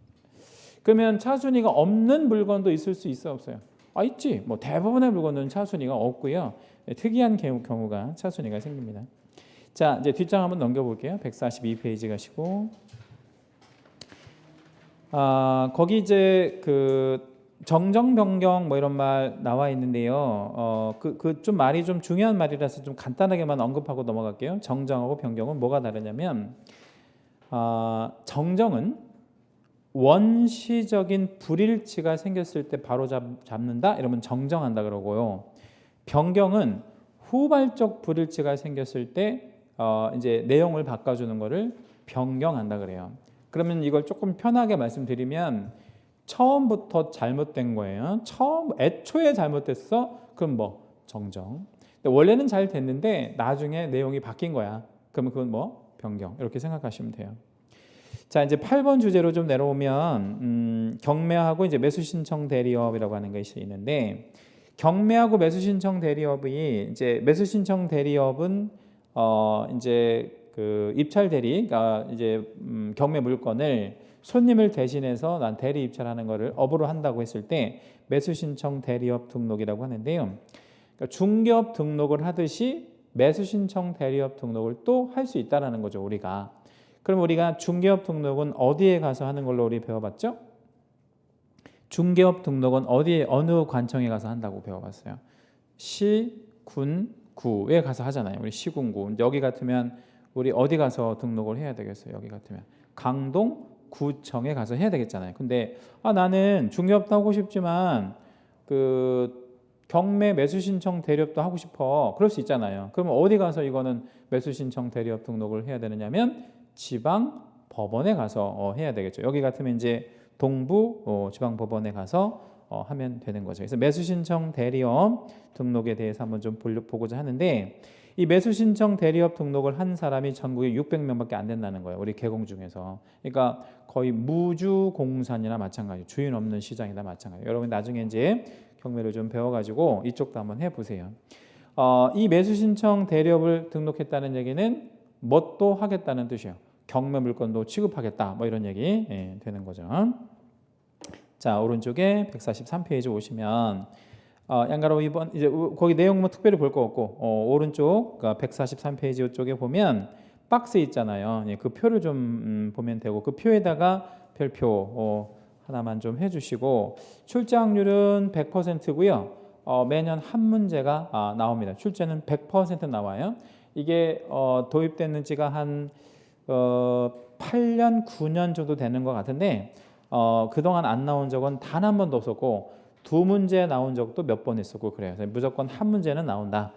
그러면 차순위가 없는 물건도 있을 수 있어 없어요? 있지. 뭐 대부분의 물건은 차순위가 없고요. 특이한 경우가 차순위가 생깁니다. 자, 이제 뒷장 한번 넘겨볼게요. 142페이지 가시고. 거기 이제 그 정정 변경 뭐 이런 말 나와 있는데요. 그 좀 말이 좀 중요한 말이라서 좀 간단하게만 언급하고 넘어갈게요. 정정하고 변경은 뭐가 다르냐면 정정은 원시적인 불일치가 생겼을 때 바로 잡는다 이러면 정정한다 그러고요. 변경은 후발적 불일치가 생겼을 때 이제 내용을 바꿔주는 거를 변경한다 그래요. 그러면 이걸 조금 편하게 말씀드리면 처음부터 잘못된 거예요. 애초에 잘못됐어. 그럼 뭐 정정. 근데 원래는 잘 됐는데 나중에 내용이 바뀐 거야. 그러면 그건 뭐 변경. 이렇게 생각하시면 돼요. 자, 이제 8번 주제로 좀 내려오면 경매하고 이제 매수 신청 대리업이라고 하는 것이 있는데 경매하고 매수 신청 대리업이 이제 매수 신청 대리업은 이제 그 입찰 대리가 이제 경매 물건을 손님을 대신해서 난 대리 입찰하는 거를 업으로 한다고 했을 때 매수 신청 대리업 등록이라고 하는데요. 그러니까 중개업 등록을 하듯이 매수 신청 대리업 등록을 또 할 수 있다라는 거죠, 우리가. 그럼 우리가 중개업 등록은 어디에 가서 하는 걸로 우리 배워봤죠? 중개업 등록은 어디에 어느 관청에 가서 한다고 배워봤어요? 시, 군, 구에 가서 하잖아요. 우리 시군구. 여기 같으면 우리 어디 가서 등록을 해야 되겠어요? 여기 같으면 강동 구청에 가서 해야 되겠잖아요. 근데 나는 중개업도 하고 싶지만 그 경매 매수 신청 대리업도 하고 싶어. 그럴 수 있잖아요. 그러면 어디 가서 이거는 매수 신청 대리업 등록을 해야 되느냐면 지방 법원에 가서 해야 되겠죠. 여기 같으면 이제 동부 지방 법원에 가서 하면 되는 거죠. 그래서 매수 신청 대리업 등록에 대해서 한번 좀 보고자 하는데 이 매수 신청 대리업 등록을 한 사람이 전국에 600명밖에 안 된다는 거예요. 우리 개공 중에서. 그러니까 거의 무주공산이나 마찬가지, 주인 없는 시장이나 마찬가지. 여러분 나중에 이제 경매를 좀 배워가지고 이쪽도 한번 해보세요. 이 매수 신청 대리업을 등록했다는 얘기는 뭣도 하겠다는 뜻이에요. 경매 물건도 취급하겠다, 뭐 이런 얘기 되는 거죠. 자, 오른쪽에 143페이지 오시면 양가로 2번 이제 거기 내용 뭐 특별히 볼 거 없고 오른쪽 143페이지 쪽에 보면 박스 있잖아요. 그 표를 좀 보면 되고 그 표에다가 별표 하나만 좀 해주시고 출제확률은 100%고요. 매년 한 문제가 나옵니다. 출제는 100% 나와요. 이게 도입되는 지가 한 8년, 9년 정도 되는 것 같은데 그동안 안 나온 적은 단 한 번도 없었고 두 문제 나온 적도 몇 번 있었고 그래요. 무조건 한 문제는 나온다.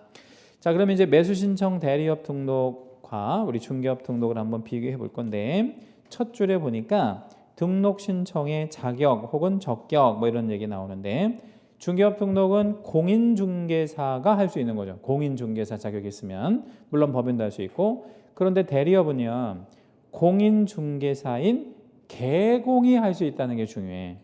자, 그러면 이제 매수 신청 대리업 등록과 우리 중개업 등록을 한번 비교해 볼 건데 첫 줄에 보니까 등록 신청의 자격 혹은 적격 뭐 이런 얘기 나오는데 중개업 등록은 공인중개사가 할 수 있는 거죠. 공인중개사 자격이 있으면 물론 법인도 할 수 있고 그런데 대리업은요 공인중개사인 개공이 할 수 있다는 게 중요해.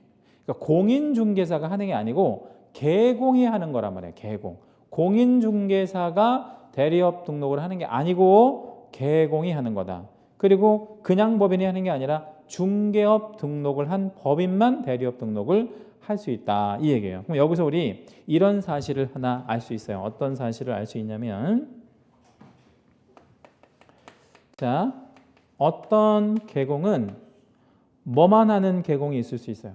그러니까 공인중개사가 하는 게 아니고 개공이 하는 거란 말이에요. 개공. 공인중개사가 대리업 등록을 하는 게 아니고 개공이 하는 거다. 그리고 그냥 법인이 하는 게 아니라 중개업 등록을 한 법인만 대리업 등록을 할 수 있다 이 얘기예요. 그럼 여기서 우리 이런 사실을 하나 알 수 있어요. 어떤 사실을 알 수 있냐면 자, 어떤 계공은 뭐만 하는 계공이 있을 수 있어요.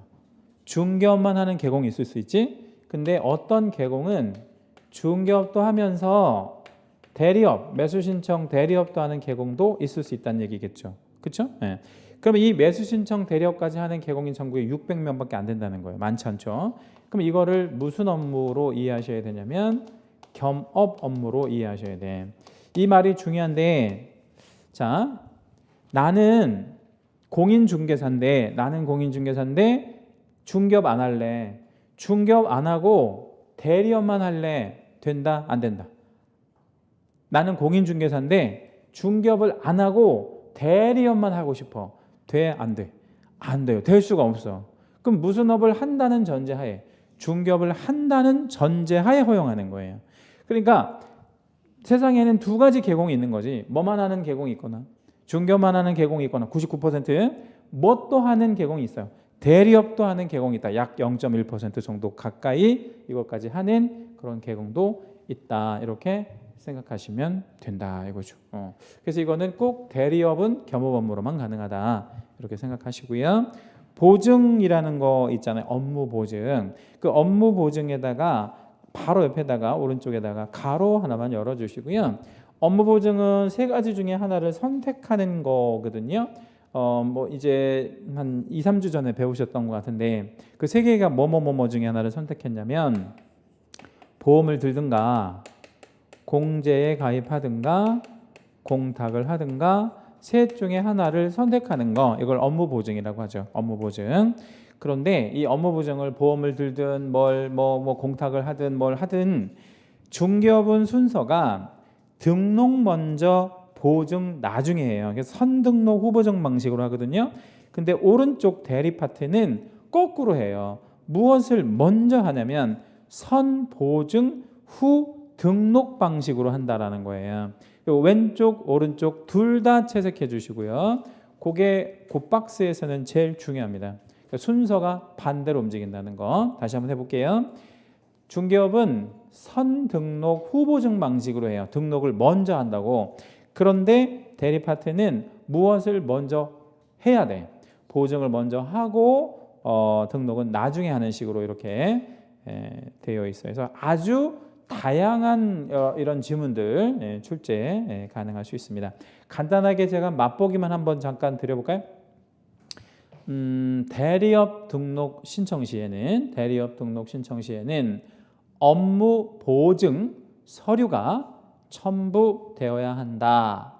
중개업만 하는 계공이 있을 수 있지. 근데 어떤 계공은 중개업도 하면서 대리업, 매수신청 대리업도 하는 계공도 있을 수 있다는 얘기겠죠. 그렇죠? 네. 그럼 이 매수신청 대리업까지 하는 계공인 전국에 600명밖에 안 된다는 거예요. 많지 않죠? 그럼 이거를 무슨 업무로 이해하셔야 되냐면 겸업 업무로 이해하셔야 돼. 이 말이 중요한데 자, 나는 공인중개사인데 중개업 안 할래. 중개업 안 하고 대리업만 할래. 된다? 안 된다? 나는 공인중개사인데 중개업을 안 하고 대리업만 하고 싶어. 돼? 안 돼? 안 돼요. 될 수가 없어. 그럼 무슨 업을 한다는 전제하에 중개업을 한다는 전제하에 허용하는 거예요. 그러니까 세상에는 두 가지 계공이 있는 거지. 뭐만 하는 계공이 있거나 중개업만 하는 계공이 있거나 99% 뭣도 하는 계공이 있어요. 대리업도 하는 계공이 있다. 약 0.1% 정도 가까이 이것까지 하는 그런 계공도 있다. 이렇게 생각하시면 된다 이거죠. 그래서 이거는 꼭 대리업은 겸업 업무로만 가능하다 이렇게 생각하시고요. 보증이라는 거 있잖아요. 업무 보증. 그 업무 보증에다가 바로 옆에다가 오른쪽에다가 가로 하나만 열어주시고요. 업무 보증은 세 가지 중에 하나를 선택하는 거거든요. 뭐 이제 한 2, 3주 전에 배우셨던 것 같은데 그 세 개가 뭐뭐 중에 하나를 선택했냐면 보험을 들든가 공제에 가입하든가 공탁을 하든가 셋 중에 하나를 선택하는 거 이걸 업무 보증이라고 하죠. 업무 보증. 그런데 이 업무 보증을 보험을 들든 뭐 공탁을 하든 뭘 하든 중개업은 순서가 등록 먼저 보증 나중에 해요. 그래서 선등록 후보증 방식으로 하거든요. 근데 오른쪽 대리 파트는 거꾸로 해요. 무엇을 먼저 하냐면 선보증 후 등록 방식으로 한다라는 거예요. 왼쪽 오른쪽 둘 다 채색해 주시고요. 그게 그 박스에서는 제일 중요합니다. 그러니까 순서가 반대로 움직인다는 거 다시 한번 해볼게요. 중개업은 선등록 후보증 방식으로 해요. 등록을 먼저 한다고. 그런데 대리 파트는 무엇을 먼저 해야 돼. 보증을 먼저 하고 등록은 나중에 하는 식으로 이렇게 되어 있어요. 그래서 아주 다양한 이런 지문들 출제 가능할 수 있습니다. 간단하게 제가 맛보기만 한번 잠깐 드려볼까요? 대리업 등록 신청 시에는 업무 보증 서류가 첨부되어야 한다.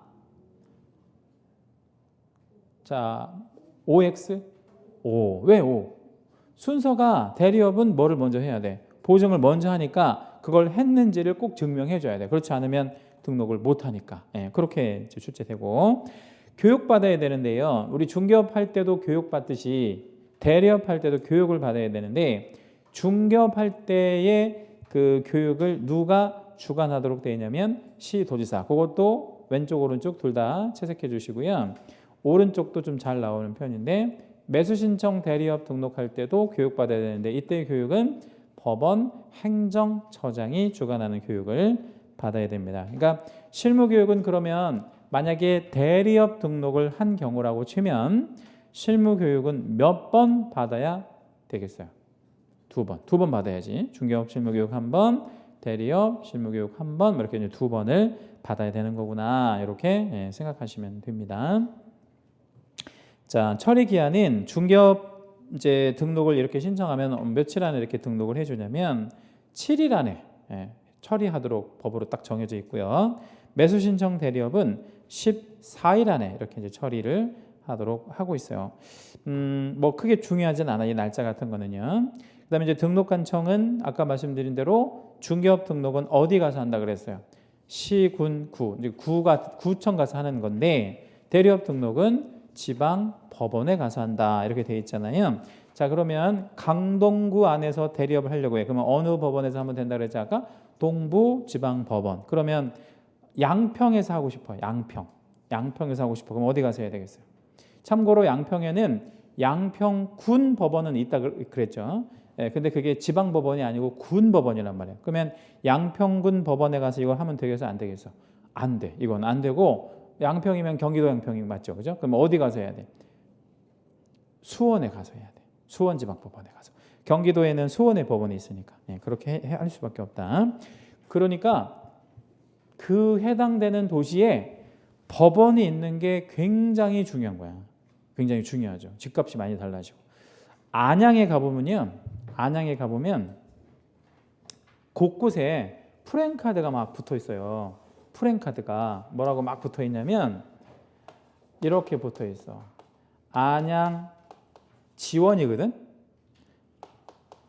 자, OX? O. 왜 O? 순서가 대리업은 뭐를 먼저 해야 돼? 보증을 먼저 하니까 그걸 했는지를 꼭 증명해 줘야 돼. 그렇지 않으면 등록을 못 하니까. 그렇게 출제되고 교육받아야 되는데요. 우리 중개업 할 때도 교육받듯이 대리업 할 때도 교육을 받아야 되는데 중개업 할 때의 그 교육을 누가 주관하도록 되어 있냐면 시도지사. 그것도 왼쪽 오른쪽 둘 다 채색해 주시고요. 오른쪽도 좀 잘 나오는 편인데 매수신청 대리업 등록할 때도 교육받아야 되는데 이때의 교육은 법원 행정처장이 주관하는 교육을 받아야 됩니다. 그러니까 실무교육은 그러면 만약에 대리업 등록을 한 경우라고 치면 실무교육은 몇 번 받아야 되겠어요? 두 번 받아야지. 중개업 실무교육 한 번, 대리업 실무교육 한 번, 이렇게 이제 두 번을 받아야 되는 거구나. 이렇게 생각하시면 됩니다. 자, 처리 기한은 중개업 이제 등록을 이렇게 신청하면 며칠 안에 이렇게 등록을 해주냐면 7일 안에 처리하도록 법으로 딱 정해져 있고요. 매수 신청 대리업은 14일 안에 이렇게 이제 처리를 하도록 하고 있어요. 뭐 크게 중요하진 않아요. 이 날짜 같은 거는요. 그다음에 이제 등록관청은 아까 말씀드린 대로 중개업 등록은 어디 가서 한다 그랬어요. 시, 군, 구. 이제 구청 가서 하는 건데 대리업 등록은 지방 법원에 가서 한다. 이렇게 돼 있잖아요. 자, 그러면 강동구 안에서 대리업을 하려고 해. 그러면 어느 법원에서 하면 된다 그랬지 아까? 동부지방법원. 그러면 양평에서 하고 싶어요. 양평. 양평에서 하고 싶어. 그럼 어디 가서 해야 되겠어요? 참고로 양평에는 양평군 법원은 있다 그랬죠. 예, 근데 그게 지방 법원이 아니고 군 법원이란 말이에요. 그러면 양평군 법원에 가서 이걸 하면 되겠어, 안 되겠어? 안 돼. 이건 안 되고 양평이면 경기도 양평이 맞죠, 그죠? 그럼 어디 가서 해야 돼? 수원에 가서 해야 돼. 수원지방법원에 가서. 경기도에는 수원의 법원이 있으니까 그렇게 할 수밖에 없다. 그러니까 그 해당되는 도시에 법원이 있는 게 굉장히 중요한 거야. 굉장히 중요하죠. 집값이 많이 달라지고. 안양에 가보면 곳곳에 프랜카드가 막 붙어 있어요. 프랜카드가 뭐라고 막 붙어 있냐면 이렇게 붙어 있어. 안양 지원이거든.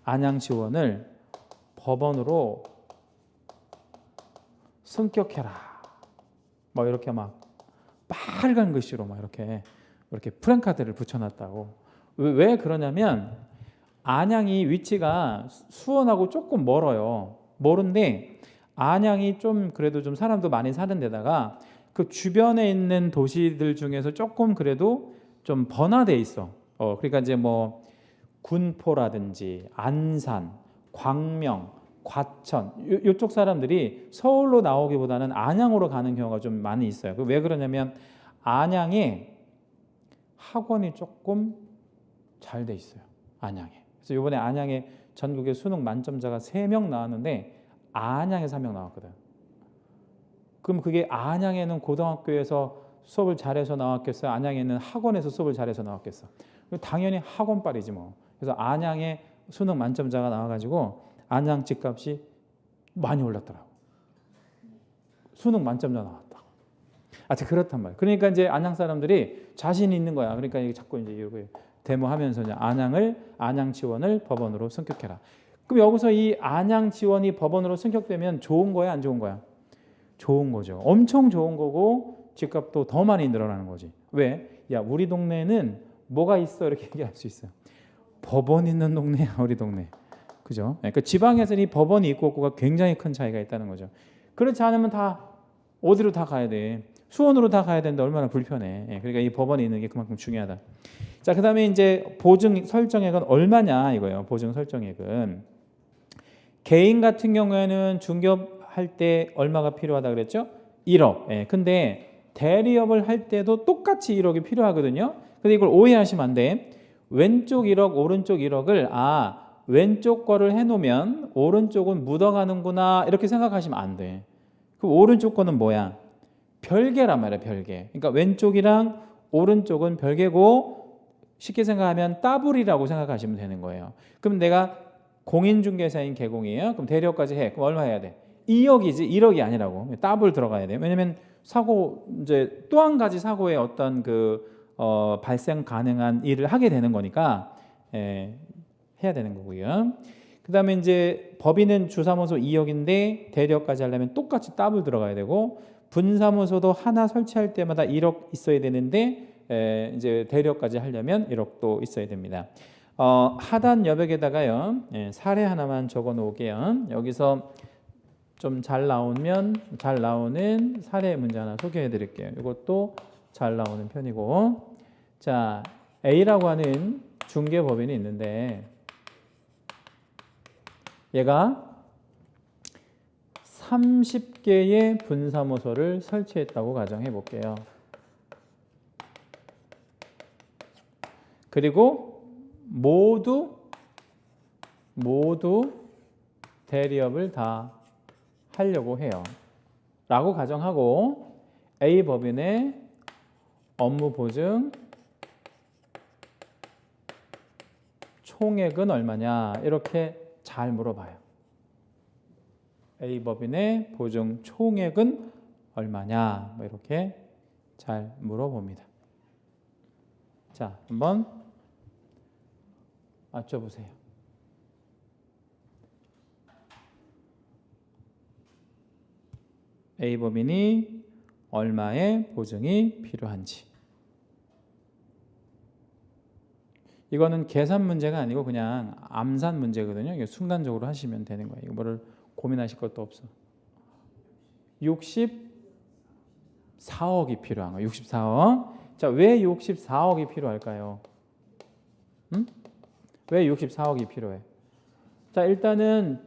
안양 지원을 법원으로 승격해라. 뭐 이렇게 막 빨간 글씨로 막 이렇게 프랜카드를 붙여놨다고. 왜 그러냐면 안양이 위치가 수원하고 조금 멀어요. 멀은데 안양이 좀 그래도 좀 사람도 많이 사는 데다가 그 주변에 있는 도시들 중에서 조금 그래도 좀 번화돼 있어. 그러니까 이제 뭐 군포라든지 안산, 광명, 과천 이쪽 사람들이 서울로 나오기보다는 안양으로 가는 경우가 좀 많이 있어요. 왜 그러냐면 안양에 학원이 조금 잘 돼 있어요. 안양에. 그래서 이번에 안양에 전국에 수능 만점자가 3명 나왔는데 안양에서 1명 나왔거든. 그럼 그게 안양에는 고등학교에서 수업을 잘해서 나왔겠어요? 안양에는 학원에서 수업을 잘해서 나왔겠어? 당연히 학원빨이지 뭐. 그래서 안양에 수능 만점자가 나와가지고 안양 집값이 많이 올랐더라고. 수능 만점자 나왔다. 그렇단 말이야. 그러니까 이제 안양 사람들이 자신이 있는 거야. 그러니까 자꾸 이제 이렇게 데모하면서 이제 안양 지원을 법원으로 승격해라. 그럼 여기서 이 안양 지원이 법원으로 승격되면 좋은 거야, 안 좋은 거야? 좋은 거죠. 엄청 좋은 거고 집값도 더 많이 늘어나는 거지. 왜? 야, 우리 동네는 뭐가 있어? 이렇게 얘기할 수 있어요. 법원 있는 동네야, 우리 동네. 그죠? 그러니까 지방에서는 이 법원이 있고 없고가 굉장히 큰 차이가 있다는 거죠. 그렇지 않으면 다 어디로 다 가야 돼? 수원으로 다 가야 되는데 얼마나 불편해. 그러니까 이 법원이 있는 게 그만큼 중요하다. 자, 그다음에 이제 보증 설정액은 얼마냐 이거예요. 보증 설정액은 개인 같은 경우에는 중개업할 때 얼마가 필요하다 그랬죠? 1억. 근데 대리업을 할 때도 똑같이 1억이 필요하거든요. 근데 이걸 오해하시면 안 돼. 왼쪽 1억, 오른쪽 1억을 왼쪽 거를 해놓으면 오른쪽은 묻어가는구나 이렇게 생각하시면 안 돼. 그 오른쪽 거는 뭐야? 별개란 말이야, 별개. 그러니까 왼쪽이랑 오른쪽은 별개고 쉽게 생각하면 따블이라고 생각하시면 되는 거예요. 그럼 내가 공인중개사인 개공이에요. 그럼 대리업까지 해. 그럼 얼마 해야 돼? 2억이지 1억이 아니라고. 따블 들어가야 돼요. 왜냐면 사고 이제 또 한 가지 사고의 어떤 발생 가능한 일을 하게 되는 거니까 해야 되는 거고요. 그다음에 이제 법인은 주사무소 2억인데 대리업까지 하려면 똑같이 따블 들어가야 되고 분사무소도 하나 설치할 때마다 1억 있어야 되는데 이제 대리업까지 하려면 1억도 있어야 됩니다. 하단 여백에다가요 사례 하나만 적어 놓을게요. 여기서 좀 잘 나오는 사례 문제 하나 소개해 드릴게요. 이것도 잘 나오는 편이고, 자, A라고 하는 중개법인이 있는데 얘가 30개의 분사무소를 설치했다고 가정해 볼게요. 그리고 모두 대리업을 다 하려고 해요. 라고 가정하고 A 법인의 업무 보증 총액은 얼마냐 이렇게 잘 물어봐요. A 법인의 보증 총액은 얼마냐 뭐 이렇게 잘 물어봅니다. 자, 한번 맞춰보세요. A 법인이 얼마의 보증이 필요한지. 이거는 계산 문제가 아니고 그냥 암산 문제거든요. 이거 순간적으로 하시면 되는 거예요. 이거 뭐를 고민하실 것도 없어. 64 4억이 필요한 거예요. 64억. 자, 왜 64억이 필요할까요? 왜 64억이 필요해? 자, 일단은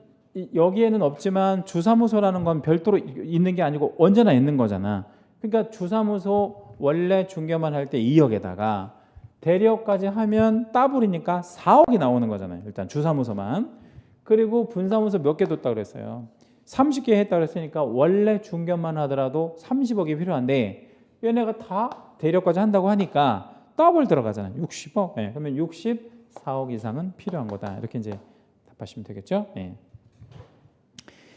여기에는 없지만 주사무소라는 건 별도로 있는 게 아니고 언제나 있는 거잖아. 그러니까 주사무소 원래 중개만 할 때 2억에다가 대리업까지 하면 따블이니까 4억이 나오는 거잖아요. 일단 주사무소만. 그리고 분사무소 몇 개 뒀다 그랬어요. 30개 했다 그랬으니까 원래 중개만 하더라도 30억이 필요한데 얘네가 다 대리업까지 한다고 하니까 더블 들어가잖아요. 60억. 네, 그러면 64억 이상은 필요한 거다. 이렇게 이제 답하시면 되겠죠. 네.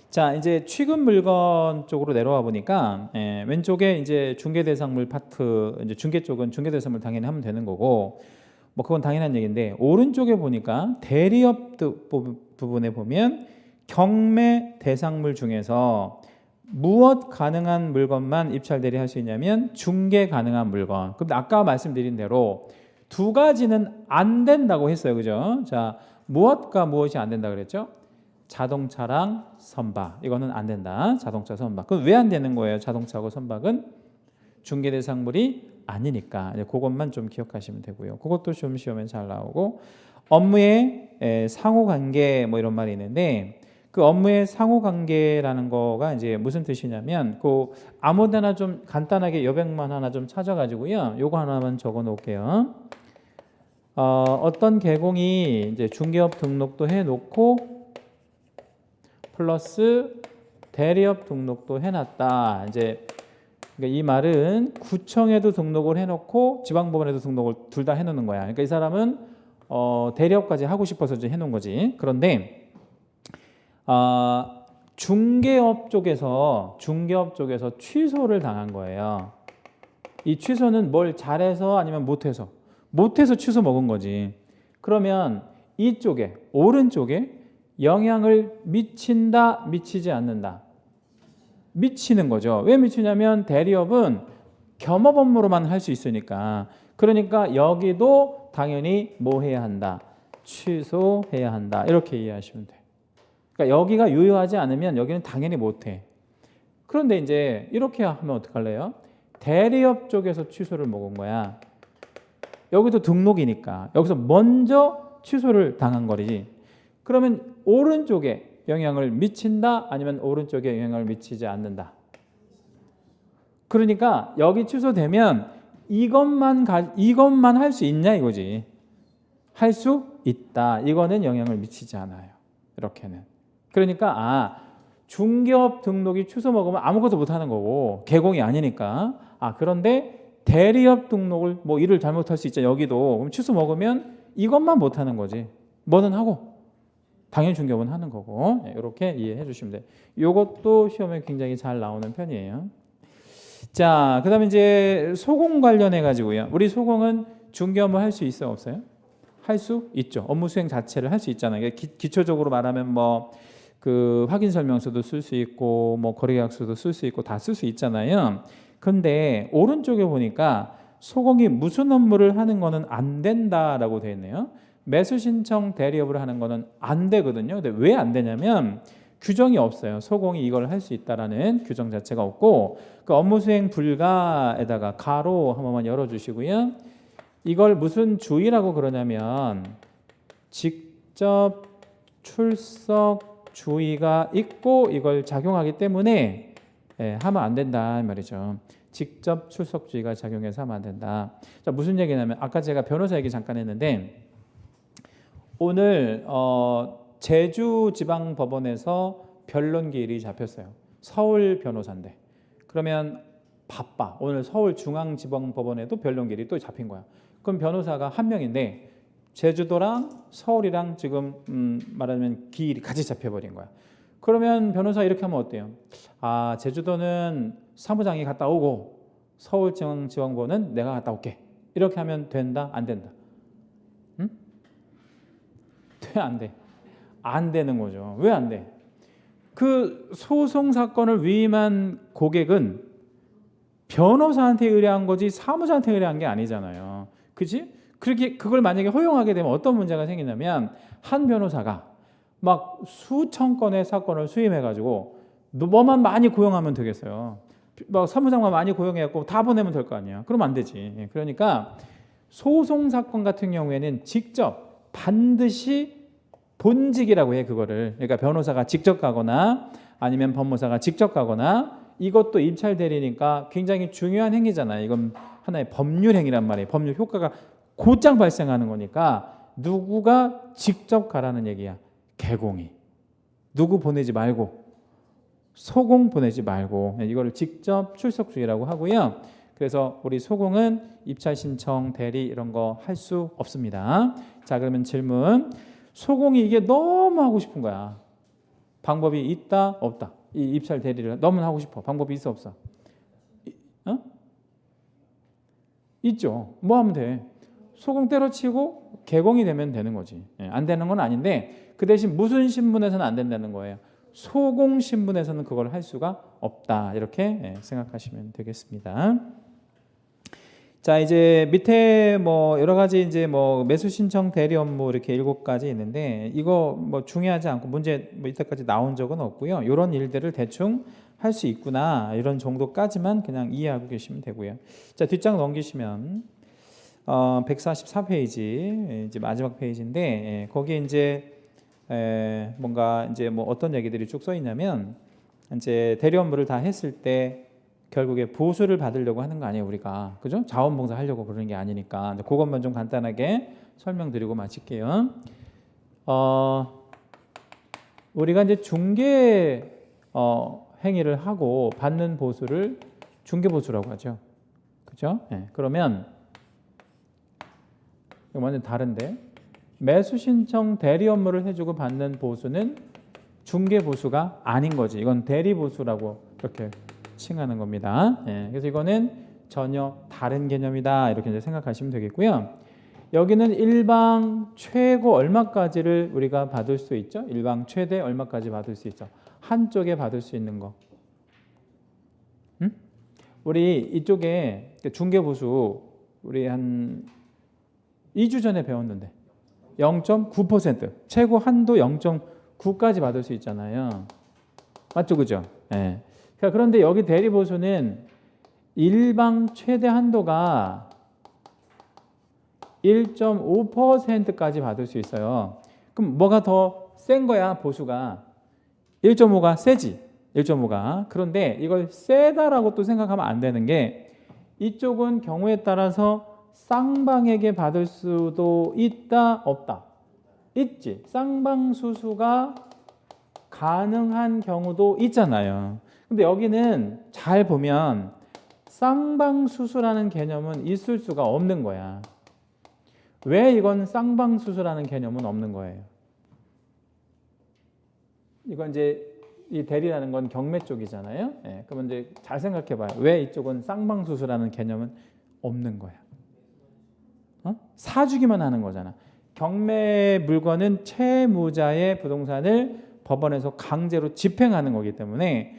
자, 이제 취급 물건 쪽으로 내려와 보니까 왼쪽에 이제 중개대상물 파트, 이제 중개 쪽은 중개대상물 당연히 하면 되는 거고, 뭐 그건 당연한 얘기인데 오른쪽에 보니까 대리업 부분에 보면 경매 대상물 중에서 무엇 가능한 물건만 입찰 대리할 수 있냐면 중개 가능한 물건. 그럼 아까 말씀드린 대로 두 가지는 안 된다고 했어요, 그죠? 자, 무엇과 무엇이 안 된다 그랬죠? 자동차랑 선박, 이거는 안 된다. 자동차, 선박. 그럼 왜 안 되는 거예요? 자동차하고 선박은 중개 대상물이 아니니까. 그것만 좀 기억하시면 되고요. 그것도 좀 시험에 잘 나오고, 업무의 상호관계 뭐 이런 말이 있는데, 그 업무의 상호관계라는 거가 이제 무슨 뜻이냐면, 그 아무데나 좀 간단하게 여백만 하나 좀 찾아가지고요. 요거 하나만 적어 놓을게요. 어떤 계공이 이제 중개업 등록도 해놓고 플러스 대리업 등록도 해놨다. 이제 그러니까 이 말은 구청에도 등록을 해놓고 지방법원에도 등록을 둘 다 해놓는 거야. 그러니까 이 사람은 대리업까지 하고 싶어서 이제 해놓은 거지. 그런데 중개업 쪽에서 취소를 당한 거예요. 이 취소는 뭘 잘해서 아니면 못해서 취소 먹은 거지. 그러면 이쪽에 오른쪽에 영향을 미친다, 미치지 않는다. 미치는 거죠. 왜 미치냐면 대리업은 겸업 업무로만 할 수 있으니까. 그러니까 여기도 당연히 뭐 해야 한다? 취소해야 한다. 이렇게 이해하시면 돼. 그러니까 여기가 유효하지 않으면 여기는 당연히 못해. 그런데 이제 이렇게 하면 어떡할래요? 대리업 쪽에서 취소를 먹은 거야. 여기도 등록이니까 여기서 먼저 취소를 당한 거지. 그러면 오른쪽에 영향을 미친다 아니면 오른쪽에 영향을 미치지 않는다. 그러니까 여기 취소되면 이것만 할 수 있냐 이거지. 할 수 있다. 이거는 영향을 미치지 않아요. 이렇게는. 그러니까 중개업 등록이 취소 먹으면 아무것도 못 하는 거고 개공이 아니니까. 그런데 대리업 등록을 뭐 일을 잘못할 수 있죠. 여기도. 그럼 취소 먹으면 이것만 못 하는 거지. 뭐는 하고 당연히 중개업은 하는 거고. 이렇게 이해해 주시면 돼요. 이것도 시험에 굉장히 잘 나오는 편이에요. 자, 그다음에 이제 소공 관련해 가지고요. 우리 소공은 중개업을 할 수 있어요, 없어요? 할 수 있죠. 업무 수행 자체를 할 수 있잖아요. 기초적으로 말하면 뭐 그 확인 설명서도 쓸 수 있고 뭐 거래계약서도 쓸 수 있고 다 쓸 수 있잖아요. 근데 오른쪽에 보니까 소공이 무슨 업무를 하는 거는 안 된다라고 되어 있네요. 매수 신청 대리업을 하는 거는 안 되거든요. 근데 왜 안 되냐면 규정이 없어요. 소공이 이걸 할 수 있다라는 규정 자체가 없고, 그 업무 수행 불가에다가 가로 한 번만 열어주시고요. 이걸 무슨 주의라고 그러냐면 직접 출석 주의가 있고 이걸 작용하기 때문에 하면 안 된다 이 말이죠. 직접 출석 주의가 작용해서 하면 안 된다. 자, 무슨 얘기냐면 아까 제가 변호사 얘기 잠깐 했는데 오늘 제주지방법원에서 변론기일이 잡혔어요. 서울 변호사인데 그러면 바빠. 오늘 서울중앙지방법원에도 변론기일이 또 잡힌 거야. 그럼 변호사가 한 명인데 제주도랑 서울이랑 지금 말하자면 기일이 같이 잡혀버린 거야. 그러면 변호사 이렇게 하면 어때요? 제주도는 사무장이 갔다 오고 서울중앙지방법원은 내가 갔다 올게. 이렇게 하면 된다? 안 된다? 응? 돼? 안 돼? 안 되는 거죠. 왜 안 돼? 그 소송 사건을 위임한 고객은 변호사한테 의뢰한 거지 사무장한테 의뢰한 게 아니잖아요. 그지? 그렇게 그걸 만약에 허용하게 되면 어떤 문제가 생기냐면 한 변호사가 막 수천 건의 사건을 수임해 가지고 뭐만 많이 고용하면 되겠어요. 뭐 사무장만 많이 고용해갖고 다 보내면 될 거 아니야. 그러면 안 되지. 예, 그러니까 소송 사건 같은 경우에는 직접 반드시 본직이라고 해 그거를. 그러니까 변호사가 직접 가거나 아니면 법무사가 직접 가거나 이것도 입찰 대리니까 굉장히 중요한 행위잖아요. 이건 하나의 법률 행위란 말이에요. 법률 효과가 곧장 발생하는 거니까 누구가 직접 가라는 얘기야. 개공이. 누구 보내지 말고 소공 보내지 말고 이거를 직접 출석 주의라고 하고요. 그래서 우리 소공은 입찰 신청, 대리 이런 거 할 수 없습니다. 자, 그러면 질문. 소공이 이게 너무 하고 싶은 거야. 방법이 있다, 없다. 이 입찰 대리를 너무 하고 싶어. 방법이 있어, 없어? 어? 있죠. 뭐 하면 돼? 소공 때려치고 개공이 되면 되는 거지. 안 되는 건 아닌데 그 대신 무슨 신분에서는 안 된다는 거예요. 소공 신분에서는 그걸 할 수가 없다. 이렇게 생각하시면 되겠습니다. 자, 이제 밑에 뭐 여러 가지 이제 뭐 매수 신청 대리 업무 이렇게 7가지 있는데 이거 뭐 중요하지 않고 문제 뭐 이때까지 나온 적은 없고요. 이런 일들을 대충 할 수 있구나 이런 정도까지만 그냥 이해하고 계시면 되고요. 자, 뒷장 넘기시면 144페이지 이제 마지막 페이지인데 거기에 이제 뭔가 이제 뭐 어떤 얘기들이 쭉 써 있냐면 이제 대리 업무를 다 했을 때 결국에 보수를 받으려고 하는 거 아니에요 우리가, 그죠? 자원봉사 하려고 그러는 게 아니니까. 그것만 좀 간단하게 설명드리고 마칠게요. 우리가 이제 중개 행위를 하고 받는 보수를 중개보수라고 하죠, 그죠? 네, 그러면 이거 완전 다른데 매수 신청 대리 업무를 해주고 받는 보수는 중개 보수가 아닌 거지. 이건 대리 보수라고 이렇게 칭하는 겁니다. 예, 그래서 이거는 전혀 다른 개념이다 이렇게 이제 생각하시면 되겠고요. 여기는 일방 최고 얼마까지를 우리가 받을 수 있죠? 일방 최대 얼마까지 받을 수 있죠? 한쪽에 받을 수 있는 거. 응? 우리 이쪽에 중개 보수 우리 한 2주 전에 배웠는데 0.9% 최고 한도 0.9까지 받을 수 있잖아요. 맞죠, 그죠? 네. 그런데 여기 대리보수는 일방 최대 한도가 1.5%까지 받을 수 있어요. 그럼 뭐가 더 센 거야, 보수가? 1.5가 세지. 1.5가. 그런데 이걸 세다라고 또 생각하면 안 되는 게 이쪽은 경우에 따라서 쌍방에게 받을 수도 있다, 없다? 있지. 쌍방수수가 가능한 경우도 있잖아요. 근데 여기는 잘 보면 쌍방수수라는 개념은 있을 수가 없는 거야. 왜 이건 쌍방수수라는 개념은 없는 거예요? 이건 이제 이 대리라는 건 경매 쪽이잖아요. 예, 그러면 이제 잘 생각해 봐요. 왜 이쪽은 쌍방수수라는 개념은 없는 거야? 사주기만 하는 거잖아. 경매 물건은 채무자의 부동산을 법원에서 강제로 집행하는 거기 때문에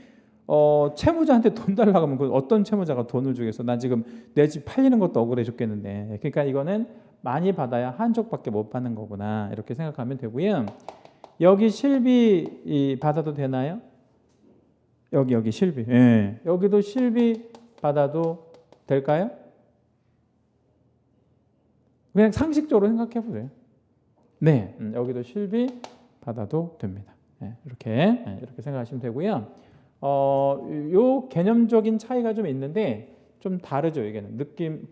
채무자한테 돈 달라고 하면 그 어떤 채무자가 돈을 주겠어? 난 지금 내 집 팔리는 것도 억울해 죽겠는데. 그러니까 이거는 많이 받아야 한쪽밖에 못 받는 거구나 이렇게 생각하면 되고요. 여기 실비 받아도 되나요? 여기 실비. 예. 여기도 실비 받아도 될까요? 그냥 상식적으로 생각해 보세요. 네, 여기도 실비 받아도 됩니다. 네, 이렇게 생각하시면 되고요. 요 개념적인 차이가 좀 있는데 좀 다르죠. 이게는 느낌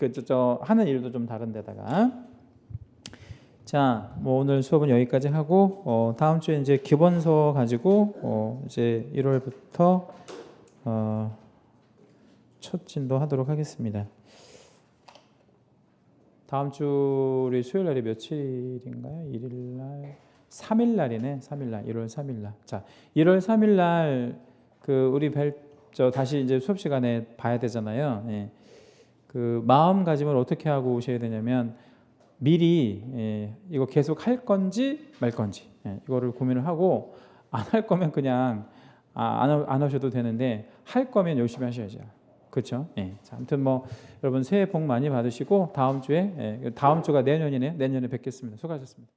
하는 일도 좀 다른데다가. 자, 뭐 오늘 수업은 여기까지 하고 다음 주에 이제 기본서 가지고 이제 1월부터 첫 진도하도록 하겠습니다. 다음 주 우리 수요일 날이 며칠인가요? 1일 날, 3일 날이네. 3일 날, 1월 3일 날. 자, 1월 3일 날 그 우리 다시 이제 수업 시간에 봐야 되잖아요. 예. 그 마음가짐을 어떻게 하고 오셔야 되냐면 미리 이거 계속 할 건지 말 건지 이거를 고민을 하고 안 할 거면 그냥 안 하셔도 되는데 할 거면 열심히 하셔야죠. 그렇죠? 예. 자, 아무튼 뭐 여러분 새해 복 많이 받으시고 다음 주가 내년이네요. 내년에 뵙겠습니다. 수고하셨습니다.